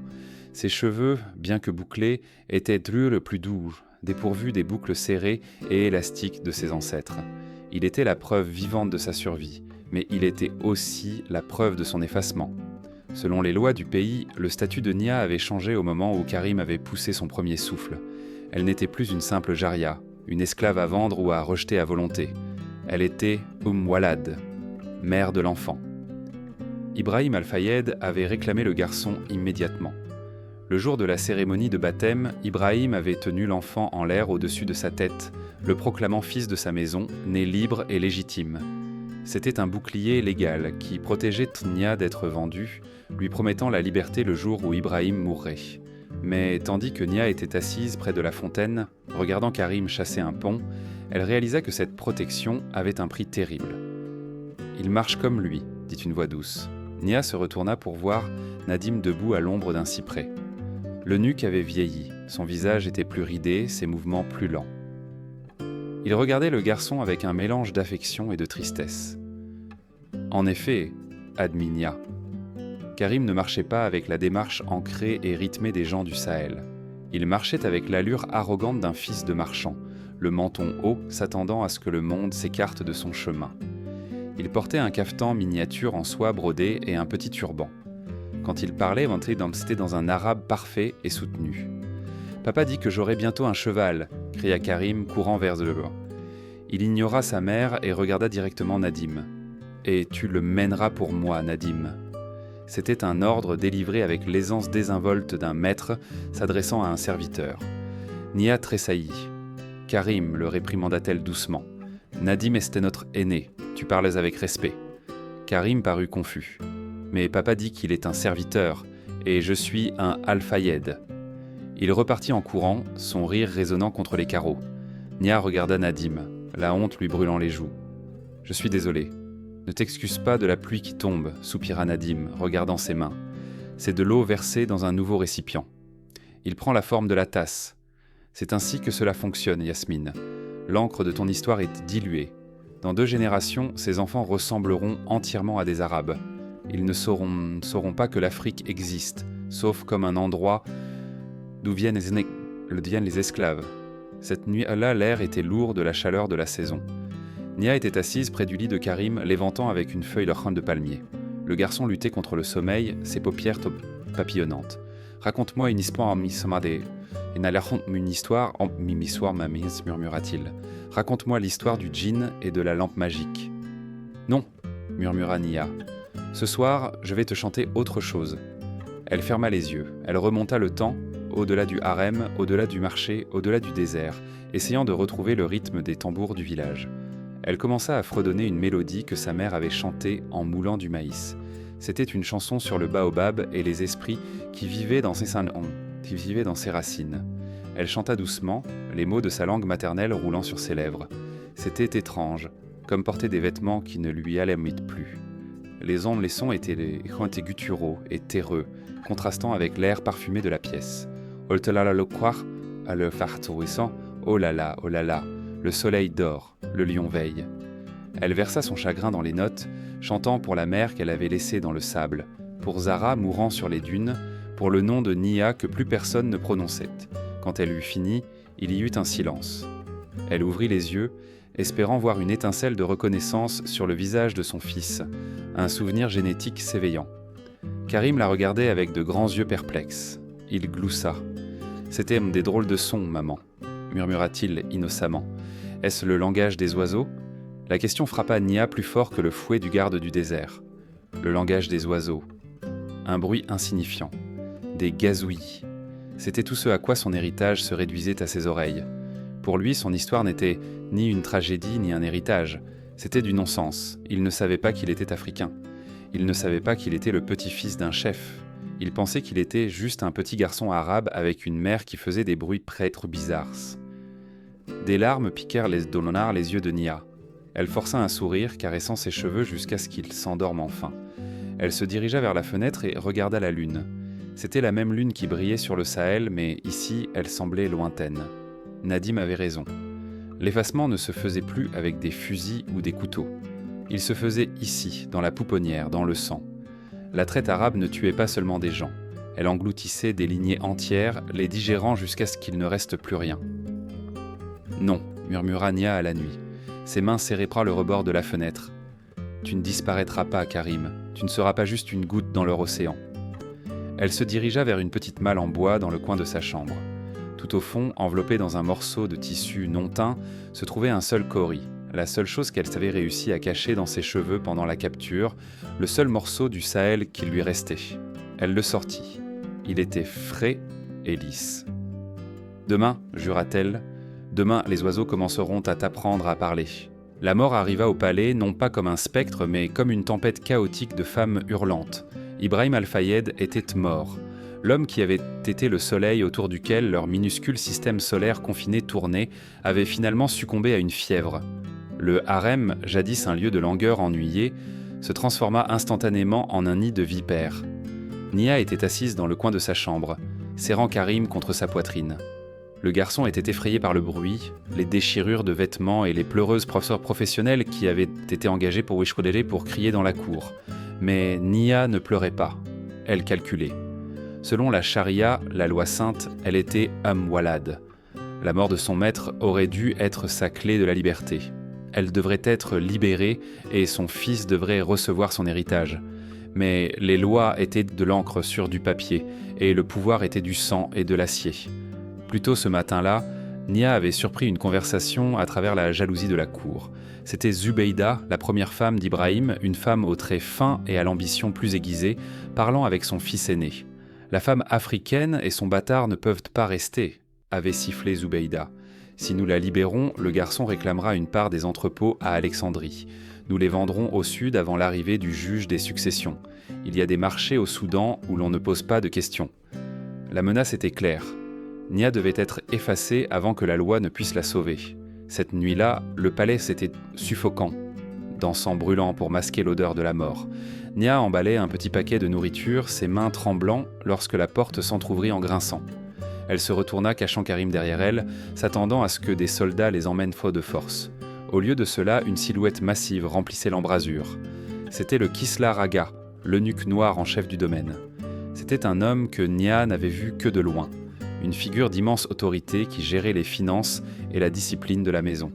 Ses cheveux, bien que bouclés, étaient le plus doux, dépourvu des boucles serrées et élastiques de ses ancêtres. Il était la preuve vivante de sa survie, mais il était aussi la preuve de son effacement. Selon les lois du pays, le statut de Nia avait changé au moment où Karim avait poussé son premier souffle. Elle n'était plus une simple jaria, une esclave à vendre ou à rejeter à volonté. Elle était Walad, mère de l'enfant. Ibrahim Al-Fayed avait réclamé le garçon immédiatement. Le jour de la cérémonie de baptême, Ibrahim avait tenu l'enfant en l'air au-dessus de sa tête, le proclamant fils de sa maison, né libre et légitime. C'était un bouclier légal qui protégeait Nia d'être vendue, lui promettant la liberté le jour où Ibrahim mourrait. Mais tandis que Nia était assise près de la fontaine, regardant Karim chasser un pont, elle réalisa que cette protection avait un prix terrible. « Il marche comme lui », dit une voix douce. Nia se retourna pour voir Nadim debout à l'ombre d'un cyprès. L'eunuque avait vieilli, son visage était plus ridé, ses mouvements plus lents. Il regardait le garçon avec un mélange d'affection et de tristesse. « En effet, admit Nia. » Karim ne marchait pas avec la démarche ancrée et rythmée des gens du Sahel. Il marchait avec l'allure arrogante d'un fils de marchand, le menton haut, s'attendant à ce que le monde s'écarte de son chemin. Il portait un cafetan miniature en soie brodée et un petit turban. Quand il parlait, c'était dans un arabe parfait et soutenu. « Papa dit que j'aurai bientôt un cheval !» cria Karim, courant vers le bas. Il ignora sa mère et regarda directement Nadim. « Et tu le mèneras pour moi, Nadim !» C'était un ordre délivré avec l'aisance désinvolte d'un maître s'adressant à un serviteur. Nia tressaillit. « Karim, le réprimanda-t-elle doucement. Nadim était notre aîné, tu parles avec respect. » Karim parut confus. « Mais papa dit qu'il est un serviteur, et je suis un Al-Fayed. » Il repartit en courant, son rire résonnant contre les carreaux. Nia regarda Nadim, la honte lui brûlant les joues. « Je suis désolé. Ne t'excuse pas de la pluie qui tombe, soupira Nadim, regardant ses mains. C'est de l'eau versée dans un nouveau récipient. Il prend la forme de la tasse. C'est ainsi que cela fonctionne, Yasmine. L'encre de ton histoire est diluée. Dans 2 générations, ces enfants ressembleront entièrement à des Arabes. Ils ne sauront pas que l'Afrique existe, sauf comme un endroit d'où viennent les esclaves. Cette nuit-là, l'air était lourd de la chaleur de la saison. Nia était assise près du lit de Karim, l'éventant avec une feuille de khan de palmier. Le garçon luttait contre le sommeil, ses paupières papillonnantes. « Raconte-moi une histoire en mi-somade. »« Une histoire en mi-soir, ma mise, murmura-t-il. « Raconte-moi l'histoire du djinn et de la lampe magique. »« Non, murmura Nia. Ce soir, je vais te chanter autre chose. » Elle ferma les yeux. Elle remonta le temps, au-delà du harem, au-delà du marché, au-delà du désert, essayant de retrouver le rythme des tambours du village. Elle commença à fredonner une mélodie que sa mère avait chantée en moulant du maïs. C'était une chanson sur le baobab et les esprits qui vivaient dans ses racines. Elle chanta doucement, les mots de sa langue maternelle roulant sur ses lèvres. C'était étrange, comme porter des vêtements qui ne lui allaient plus. Les sons étaient gutturaux et terreux, contrastant avec l'air parfumé de la pièce. « Oltelala le croire, à le fartouissant, oh là là, le soleil dort, le lion veille. » Elle versa son chagrin dans les notes, chantant pour la mère qu'elle avait laissée dans le sable, pour Zara mourant sur les dunes, pour le nom de Nia que plus personne ne prononçait. Quand elle eut fini, il y eut un silence. Elle ouvrit les yeux, espérant voir une étincelle de reconnaissance sur le visage de son fils, un souvenir génétique s'éveillant. Karim la regardait avec de grands yeux perplexes. Il gloussa. « C'était des drôles de sons, maman, » murmura-t-il innocemment. « Est-ce le langage des oiseaux ?» La question frappa Nia plus fort que le fouet du garde du désert. Le langage des oiseaux. Un bruit insignifiant. Des gazouillis. C'était tout ce à quoi son héritage se réduisait à ses oreilles. Pour lui, son histoire n'était ni une tragédie ni un héritage. C'était du non-sens. Il ne savait pas qu'il était africain. Il ne savait pas qu'il était le petit-fils d'un chef. Il pensait qu'il était juste un petit garçon arabe avec une mère qui faisait des bruits prêtres bizarres. Des larmes piquèrent les yeux de Nia. Elle força un sourire, caressant ses cheveux jusqu'à ce qu'ils s'endorment enfin. Elle se dirigea vers la fenêtre et regarda la lune. C'était la même lune qui brillait sur le Sahel, mais ici, elle semblait lointaine. Nadim avait raison. L'effacement ne se faisait plus avec des fusils ou des couteaux. Il se faisait ici, dans la pouponnière, dans le sang. La traite arabe ne tuait pas seulement des gens. Elle engloutissait des lignées entières, les digérant jusqu'à ce qu'il ne reste plus rien. « Non », murmura Nia à la nuit. Ses mains serraient le rebord de la fenêtre. « Tu ne disparaîtras pas, Karim. Tu ne seras pas juste une goutte dans leur océan. » Elle se dirigea vers une petite malle en bois dans le coin de sa chambre. Tout au fond, enveloppé dans un morceau de tissu non teint, se trouvait un seul kauri, la seule chose qu'elle avait réussi à cacher dans ses cheveux pendant la capture, le seul morceau du Sahel qui lui restait. Elle le sortit. Il était frais et lisse. « Demain, jura-t-elle, demain les oiseaux commenceront à t'apprendre à parler. » La mort arriva au palais non pas comme un spectre, mais comme une tempête chaotique de femmes hurlantes. Ibrahim Al-Fayed était mort. L'homme qui avait été le soleil autour duquel leur minuscule système solaire confiné tournait avait finalement succombé à une fièvre. Le harem, jadis un lieu de langueur ennuyée, se transforma instantanément en un nid de vipères. Nia était assise dans le coin de sa chambre. serrant Karim contre sa poitrine. Le garçon était effrayé par le bruit, les déchirures de vêtements et les pleureuses professeurs professionnels qui avaient été engagés pour Wishkodele pour crier dans la cour. Mais Nia ne pleurait pas. Elle calculait. Selon la charia, la loi sainte, elle était walad. La mort de son maître aurait dû être sa clé de la liberté. Elle devrait être libérée et son fils devrait recevoir son héritage. Mais les lois étaient de l'encre sur du papier et le pouvoir était du sang et de l'acier. Plus tôt ce matin-là, Nia avait surpris une conversation à travers la jalousie de la cour. C'était Zubeida, la première femme d'Ibrahim, une femme aux traits fins et à l'ambition plus aiguisée, parlant avec son fils aîné. « La femme africaine et son bâtard ne peuvent pas rester », avait sifflé Zubeida. « Si nous la libérons, le garçon réclamera une part des entrepôts à Alexandrie. Nous les vendrons au sud avant l'arrivée du juge des successions. Il y a des marchés au Soudan où l'on ne pose pas de questions. » La menace était claire. Nia devait être effacée avant que la loi ne puisse la sauver. Cette nuit-là, le palais s'était suffocant, d'encens brûlant pour masquer l'odeur de la mort. Nia emballait un petit paquet de nourriture, ses mains tremblant lorsque la porte s'entr'ouvrit en grinçant. Elle se retourna, cachant Karim derrière elle, s'attendant à ce que des soldats les emmènent faute de force. Au lieu de cela, une silhouette massive remplissait l'embrasure. C'était le Kislar Aga, l'eunuque noir en chef du domaine. C'était un homme que Nia n'avait vu que de loin. Une figure d'immense autorité qui gérait les finances et la discipline de la maison.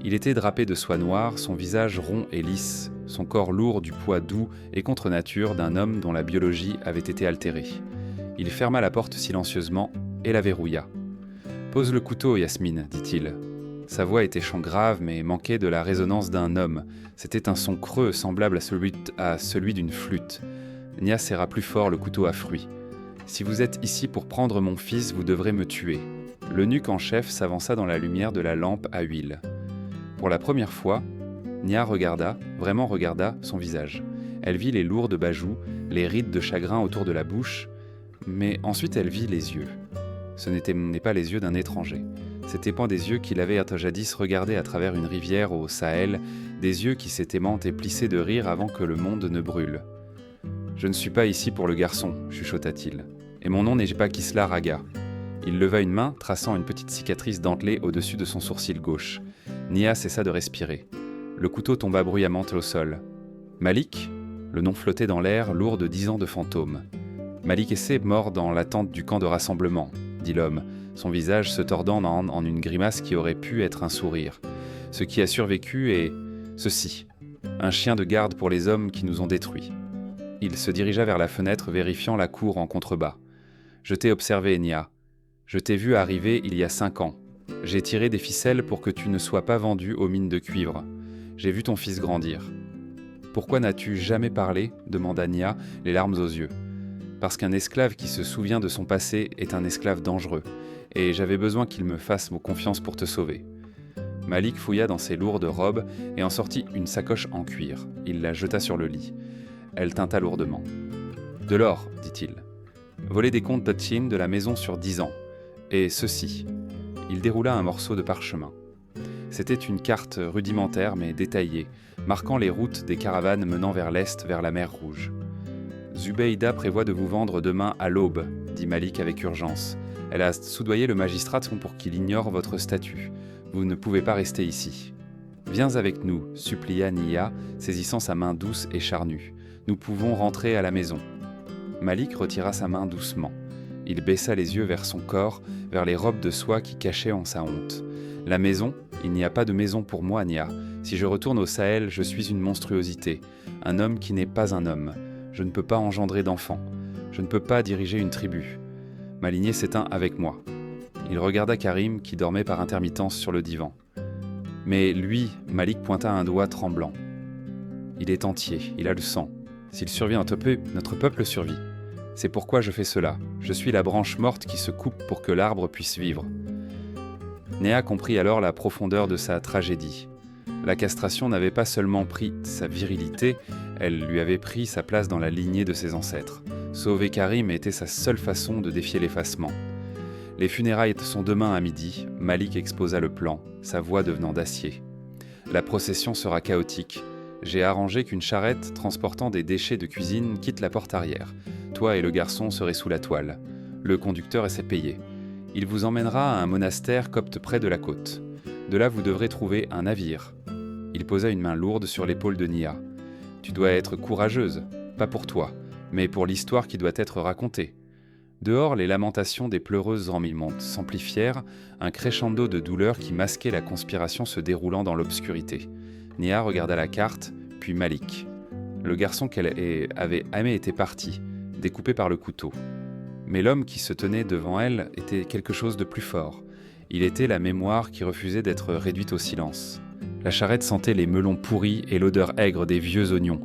Il était drapé de soie noire, son visage rond et lisse, son corps lourd du poids doux et contre nature d'un homme dont la biologie avait été altérée. Il ferma la porte silencieusement et la verrouilla. « Pose le couteau, Yasmine, dit-il. » Sa voix était chant grave mais manquait de la résonance d'un homme. C'était un son creux semblable à celui d'une flûte. Nia serra plus fort le couteau à fruits. « Si vous êtes ici pour prendre mon fils, vous devrez me tuer. » L'eunuque en chef s'avança dans la lumière de la lampe à huile. Pour la première fois, Nia vraiment regarda son visage. Elle vit les lourdes bajoux, les rides de chagrin autour de la bouche, mais ensuite elle vit les yeux. Ce n'étaient pas les yeux d'un étranger. C'étaient pas des yeux qu'il avait jadis regardés à travers une rivière au Sahel, des yeux qui s'étaient aimantés et plissés de rire avant que le monde ne brûle. « Je ne suis pas ici pour le garçon, chuchota-t-il. Et mon nom n'est pas Kislar Aga. » Il leva une main, traçant une petite cicatrice dentelée au-dessus de son sourcil gauche. Nia cessa de respirer. Le couteau tomba bruyamment au sol. « Malik ?» Le nom flottait dans l'air, lourd de 10 ans de fantôme. « Malik Essé mort dans l'attente du camp de rassemblement, » dit l'homme, son visage se tordant en une grimace qui aurait pu être un sourire. « Ce qui a survécu est ceci, un chien de garde pour les hommes qui nous ont détruits. » Il se dirigea vers la fenêtre, vérifiant la cour en contrebas. « Je t'ai observé, Nia. Je t'ai vu arriver il y a 5 ans. J'ai tiré des ficelles pour que tu ne sois pas vendu aux mines de cuivre. J'ai vu ton fils grandir. »« Pourquoi n'as-tu jamais parlé ?» demanda Nia, les larmes aux yeux. « Parce qu'un esclave qui se souvient de son passé est un esclave dangereux, et j'avais besoin qu'il me fasse confiance pour te sauver. » Malik fouilla dans ses lourdes robes et en sortit une sacoche en cuir. Il la jeta sur le lit. Elle tinta lourdement. « De l'or, dit-il. Voler des comptes Totchin de la maison sur 10 ans. Et ceci. » Il déroula un morceau de parchemin. C'était une carte rudimentaire mais détaillée, marquant les routes des caravanes menant vers l'est, vers la mer Rouge. « Zubeida prévoit de vous vendre demain à l'aube, dit Malik avec urgence. Elle a soudoyé le magistrat pour qu'il ignore votre statut. Vous ne pouvez pas rester ici. Viens avec nous, supplia Nia, saisissant sa main douce et charnue. Nous pouvons rentrer à la maison. Malik retira sa main doucement. Il baissa les yeux vers son corps, vers les robes de soie qui cachaient en sa honte. La maison, il n'y a pas de maison pour moi, Nia. Si je retourne au Sahel, je suis une monstruosité, un homme qui n'est pas un homme. Je ne peux pas engendrer d'enfants. Je ne peux pas diriger une tribu. Ma lignée s'éteint avec moi. Il regarda Karim qui dormait par intermittence sur le divan. Mais lui, Malik pointa un doigt tremblant. Il est entier, il a le sang. S'il survit notre peuple survit. C'est pourquoi je fais cela. Je suis la branche morte qui se coupe pour que l'arbre puisse vivre. Nia comprit alors la profondeur de sa tragédie. La castration n'avait pas seulement pris sa virilité, elle lui avait pris sa place dans la lignée de ses ancêtres. Sauver Karim était sa seule façon de défier l'effacement. Les funérailles sont demain à midi, Malik exposa le plan, sa voix devenant d'acier. La procession sera chaotique. J'ai arrangé qu'une charrette transportant des déchets de cuisine quitte la porte arrière. Toi et le garçon serez sous la toile. Le conducteur essaie payé. Il vous emmènera à un monastère copte près de la côte. De là, vous devrez trouver un navire. Il posa une main lourde sur l'épaule de Nia. Tu dois être courageuse, pas pour toi, mais pour l'histoire qui doit être racontée. Dehors, les lamentations des pleureuses s'amplifièrent, un crescendo de douleur qui masquait la conspiration se déroulant dans l'obscurité. Nia regarda la carte, puis Malik. Le garçon qu'elle avait aimé était parti, découpé par le couteau. Mais l'homme qui se tenait devant elle était quelque chose de plus fort. Il était la mémoire qui refusait d'être réduite au silence. La charrette sentait les melons pourris et l'odeur aigre des vieux oignons.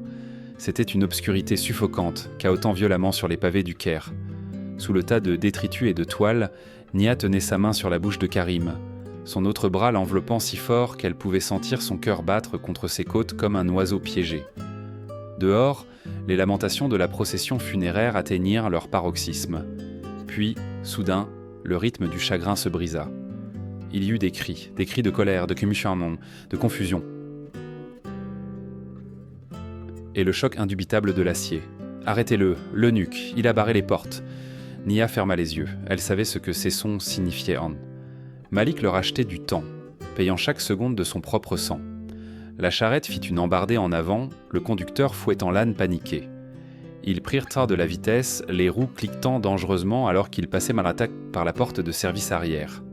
C'était une obscurité suffocante, cahotant violemment sur les pavés du Caire. Sous le tas de détritus et de toiles, Nia tenait sa main sur la bouche de Karim, son autre bras l'enveloppant si fort qu'elle pouvait sentir son cœur battre contre ses côtes comme un oiseau piégé. Dehors, les lamentations de la procession funéraire atteignirent leur paroxysme. Puis, soudain, le rythme du chagrin se brisa. Il y eut des cris de colère, de commotion, de confusion. Et le choc indubitable de l'acier. « Arrêtez-le, l'eunuque, il a barré les portes !» Nia ferma les yeux. Elle savait ce que ces sons signifiaient. Malik leur achetait du temps, payant chaque seconde de son propre sang. La charrette fit une embardée en avant, le conducteur fouettant l'âne paniqué. Ils prirent tard de la vitesse, les roues cliquetant dangereusement alors qu'ils passaient Malatak par la porte de service arrière.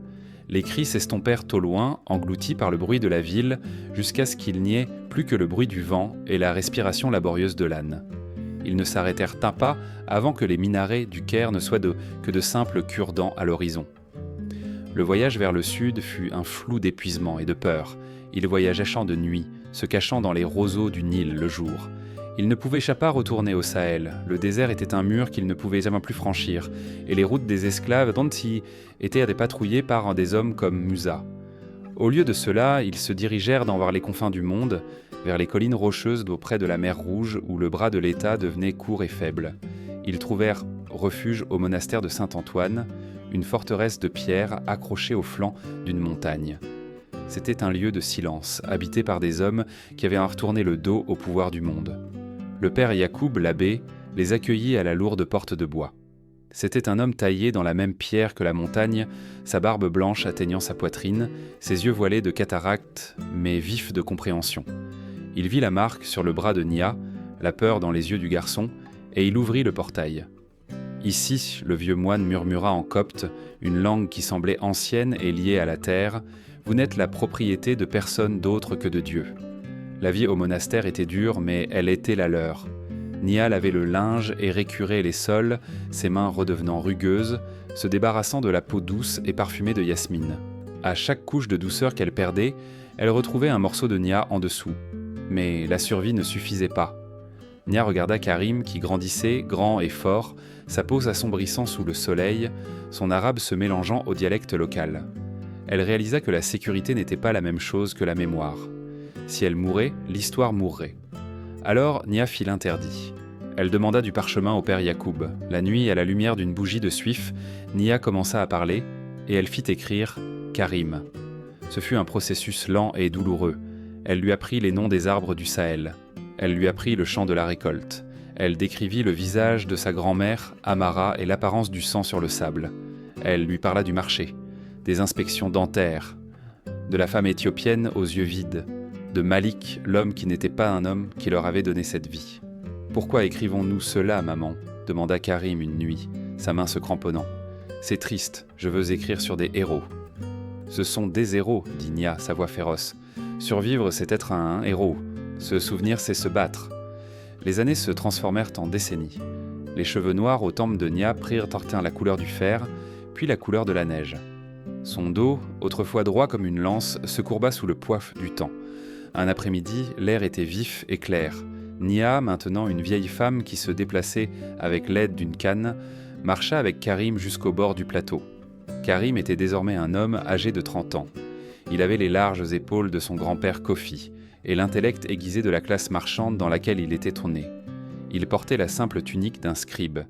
Les cris s'estompèrent au loin, engloutis par le bruit de la ville, jusqu'à ce qu'il n'y ait plus que le bruit du vent et la respiration laborieuse de l'âne. Ils ne s'arrêtèrent pas avant que les minarets du Caire ne soient que de simples cure-dents à l'horizon. Le voyage vers le sud fut un flou d'épuisement et de peur. Ils voyageaient de nuit, se cachant dans les roseaux du Nil le jour. Ils ne pouvaient pas retourner au Sahel. Le désert était un mur qu'ils ne pouvaient jamais plus franchir, et les routes des esclaves d'Anti étaient dépatrouillées par des hommes comme Musa. Au lieu de cela, ils se dirigèrent vers les confins du monde, vers les collines rocheuses auprès de la mer Rouge où le bras de l'État devenait court et faible. Ils trouvèrent refuge au monastère de Saint-Antoine, une forteresse de pierre accrochée au flanc d'une montagne. C'était un lieu de silence, habité par des hommes qui avaient retourné le dos au pouvoir du monde. Le père Yacoub, l'abbé, les accueillit à la lourde porte de bois. C'était un homme taillé dans la même pierre que la montagne, sa barbe blanche atteignant sa poitrine, ses yeux voilés de cataracte, mais vifs de compréhension. Il vit la marque sur le bras de Nia, la peur dans les yeux du garçon, et il ouvrit le portail. Ici, le vieux moine murmura en copte, une langue qui semblait ancienne et liée à la terre, « Vous n'êtes la propriété de personne d'autre que de Dieu. » La vie au monastère était dure, mais elle était la leur. Nia lavait le linge et récurait les sols, ses mains redevenant rugueuses, se débarrassant de la peau douce et parfumée de Yasmine. À chaque couche de douceur qu'elle perdait, elle retrouvait un morceau de Nia en dessous. Mais la survie ne suffisait pas. Nia regarda Karim qui grandissait, grand et fort, sa peau s'assombrissant sous le soleil, son arabe se mélangeant au dialecte local. Elle réalisa que la sécurité n'était pas la même chose que la mémoire. Si elle mourait, l'histoire mourrait. Alors Nia fit l'interdit. Elle demanda du parchemin au père Yacoub. La nuit, à la lumière d'une bougie de suif, Nia commença à parler, et elle fit écrire « Karim ». Ce fut un processus lent et douloureux. Elle lui apprit les noms des arbres du Sahel. Elle lui apprit le chant de la récolte. Elle décrivit le visage de sa grand-mère, Amara, et l'apparence du sang sur le sable. Elle lui parla du marché, des inspections dentaires, de la femme éthiopienne aux yeux vides, de Malik, l'homme qui n'était pas un homme qui leur avait donné cette vie. « Pourquoi écrivons-nous cela, maman ?» demanda Karim une nuit, sa main se cramponnant. « C'est triste, je veux écrire sur des héros. »« Ce sont des héros, » dit Nia, sa voix féroce. « Survivre, c'est être un héros. Se souvenir, c'est se battre. » Les années se transformèrent en décennies. Les cheveux noirs aux tempes de Nia prirent la couleur du fer, puis la couleur de la neige. Son dos, autrefois droit comme une lance, se courba sous le poids du temps. Un après-midi, l'air était vif et clair. Nia, maintenant une vieille femme qui se déplaçait avec l'aide d'une canne, marcha avec Karim jusqu'au bord du plateau. Karim était désormais un homme âgé de 30 ans. Il avait les larges épaules de son grand-père Kofi et l'intellect aiguisé de la classe marchande dans laquelle il était tourné. Il portait la simple tunique d'un scribe,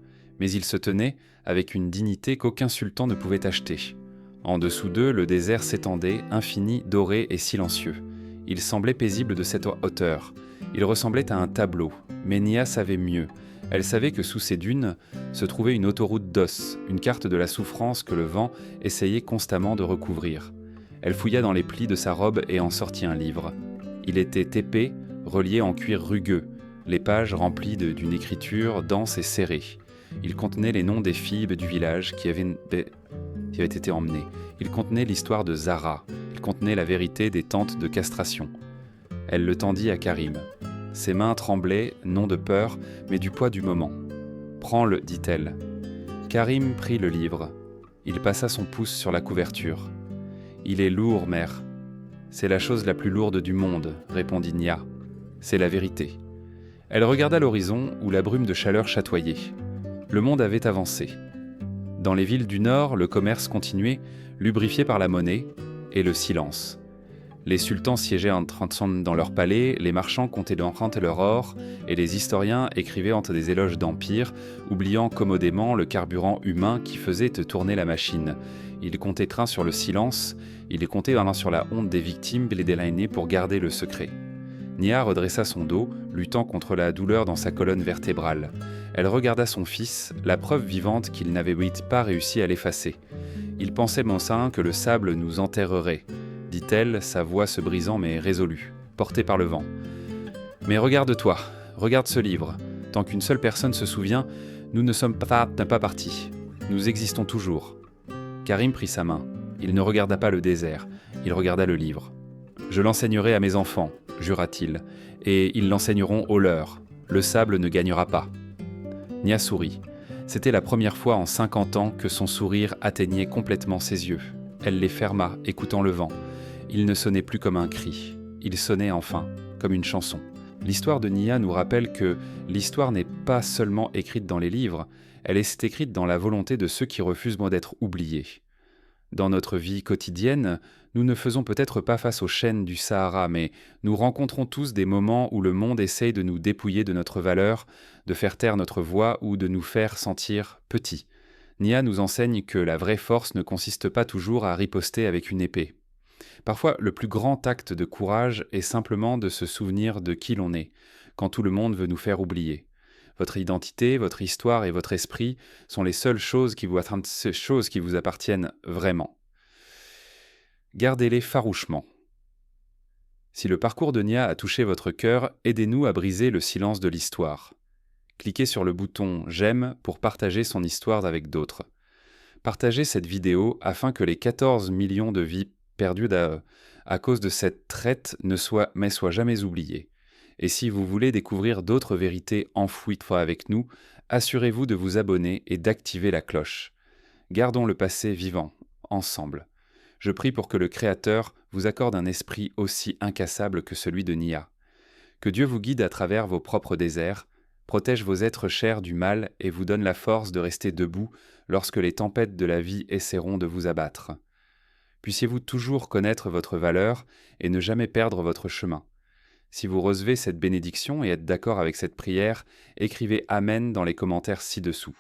mais il se tenait avec une dignité qu'aucun sultan ne pouvait acheter. En dessous d'eux, le désert s'étendait, infini, doré et silencieux. Il semblait paisible de cette hauteur. Il ressemblait à un tableau, mais Nia savait mieux. Elle savait que sous ces dunes se trouvait une autoroute d'os, une carte de la souffrance que le vent essayait constamment de recouvrir. Elle fouilla dans les plis de sa robe et en sortit un livre. Il était épais, relié en cuir rugueux, les pages remplies d'une écriture dense et serrée. Il contenait les noms des filles du village qui avaient été emmenées. Il contenait l'histoire de Zara. Il contenait la vérité des tentes de castration. Elle le tendit à Karim. Ses mains tremblaient, non de peur, mais du poids du moment. « Prends-le, dit-elle. » Karim prit le livre. Il passa son pouce sur la couverture. « Il est lourd, mère. »« C'est la chose la plus lourde du monde, » répondit Nia. « C'est la vérité. » Elle regarda l'horizon où la brume de chaleur chatoyait. Le monde avait avancé. Dans les villes du Nord, le commerce continuait, lubrifié par la monnaie et le silence. Les sultans siégeaient dans leur palais, les marchands comptaient leur or, et les historiens écrivaient entre des éloges d'empire, oubliant commodément le carburant humain qui faisait tourner la machine. Ils comptaient train sur le silence, ils comptaient sur la honte des victimes et des l'aînés pour garder le secret. Nia redressa son dos, luttant contre la douleur dans sa colonne vertébrale. Elle regarda son fils, la preuve vivante qu'il n'avait pas réussi à l'effacer. « Il pensait, mon sein, que le sable nous enterrerait », dit-elle, sa voix se brisant mais résolue, portée par le vent. « Mais regarde-toi, regarde ce livre. Tant qu'une seule personne se souvient, nous ne sommes pas partis. Nous existons toujours. » Karim prit sa main. Il ne regarda pas le désert, il regarda le livre. « Je l'enseignerai à mes enfants, » jura-t-il, « et ils l'enseigneront aux leurs. Le sable ne gagnera pas. » Nia sourit. C'était la première fois en 50 ans que son sourire atteignait complètement ses yeux. Elle les ferma, écoutant le vent. Il ne sonnait plus comme un cri. Il sonnait enfin, comme une chanson. L'histoire de Nia nous rappelle que l'histoire n'est pas seulement écrite dans les livres, elle est écrite dans la volonté de ceux qui refusent d'être oubliés. Dans notre vie quotidienne, nous ne faisons peut-être pas face aux chaînes du Sahara, mais nous rencontrons tous des moments où le monde essaye de nous dépouiller de notre valeur, de faire taire notre voix ou de nous faire sentir petits. Nia nous enseigne que la vraie force ne consiste pas toujours à riposter avec une épée. Parfois, le plus grand acte de courage est simplement de se souvenir de qui l'on est, quand tout le monde veut nous faire oublier. Votre identité, votre histoire et votre esprit sont les seules choses qui vous appartiennent vraiment. Gardez-les farouchement. Si le parcours de Nia a touché votre cœur, aidez-nous à briser le silence de l'histoire. Cliquez sur le bouton « J'aime » pour partager son histoire avec d'autres. Partagez cette vidéo afin que les 14 millions de vies perdues à cause de cette traite ne soient jamais oubliées. Et si vous voulez découvrir d'autres vérités enfouies avec nous, assurez-vous de vous abonner et d'activer la cloche. Gardons le passé vivant, ensemble. Je prie pour que le Créateur vous accorde un esprit aussi incassable que celui de Nia. Que Dieu vous guide à travers vos propres déserts, protège vos êtres chers du mal et vous donne la force de rester debout lorsque les tempêtes de la vie essaieront de vous abattre. Puissiez-vous toujours connaître votre valeur et ne jamais perdre votre chemin. Si vous recevez cette bénédiction et êtes d'accord avec cette prière, écrivez Amen dans les commentaires ci-dessous.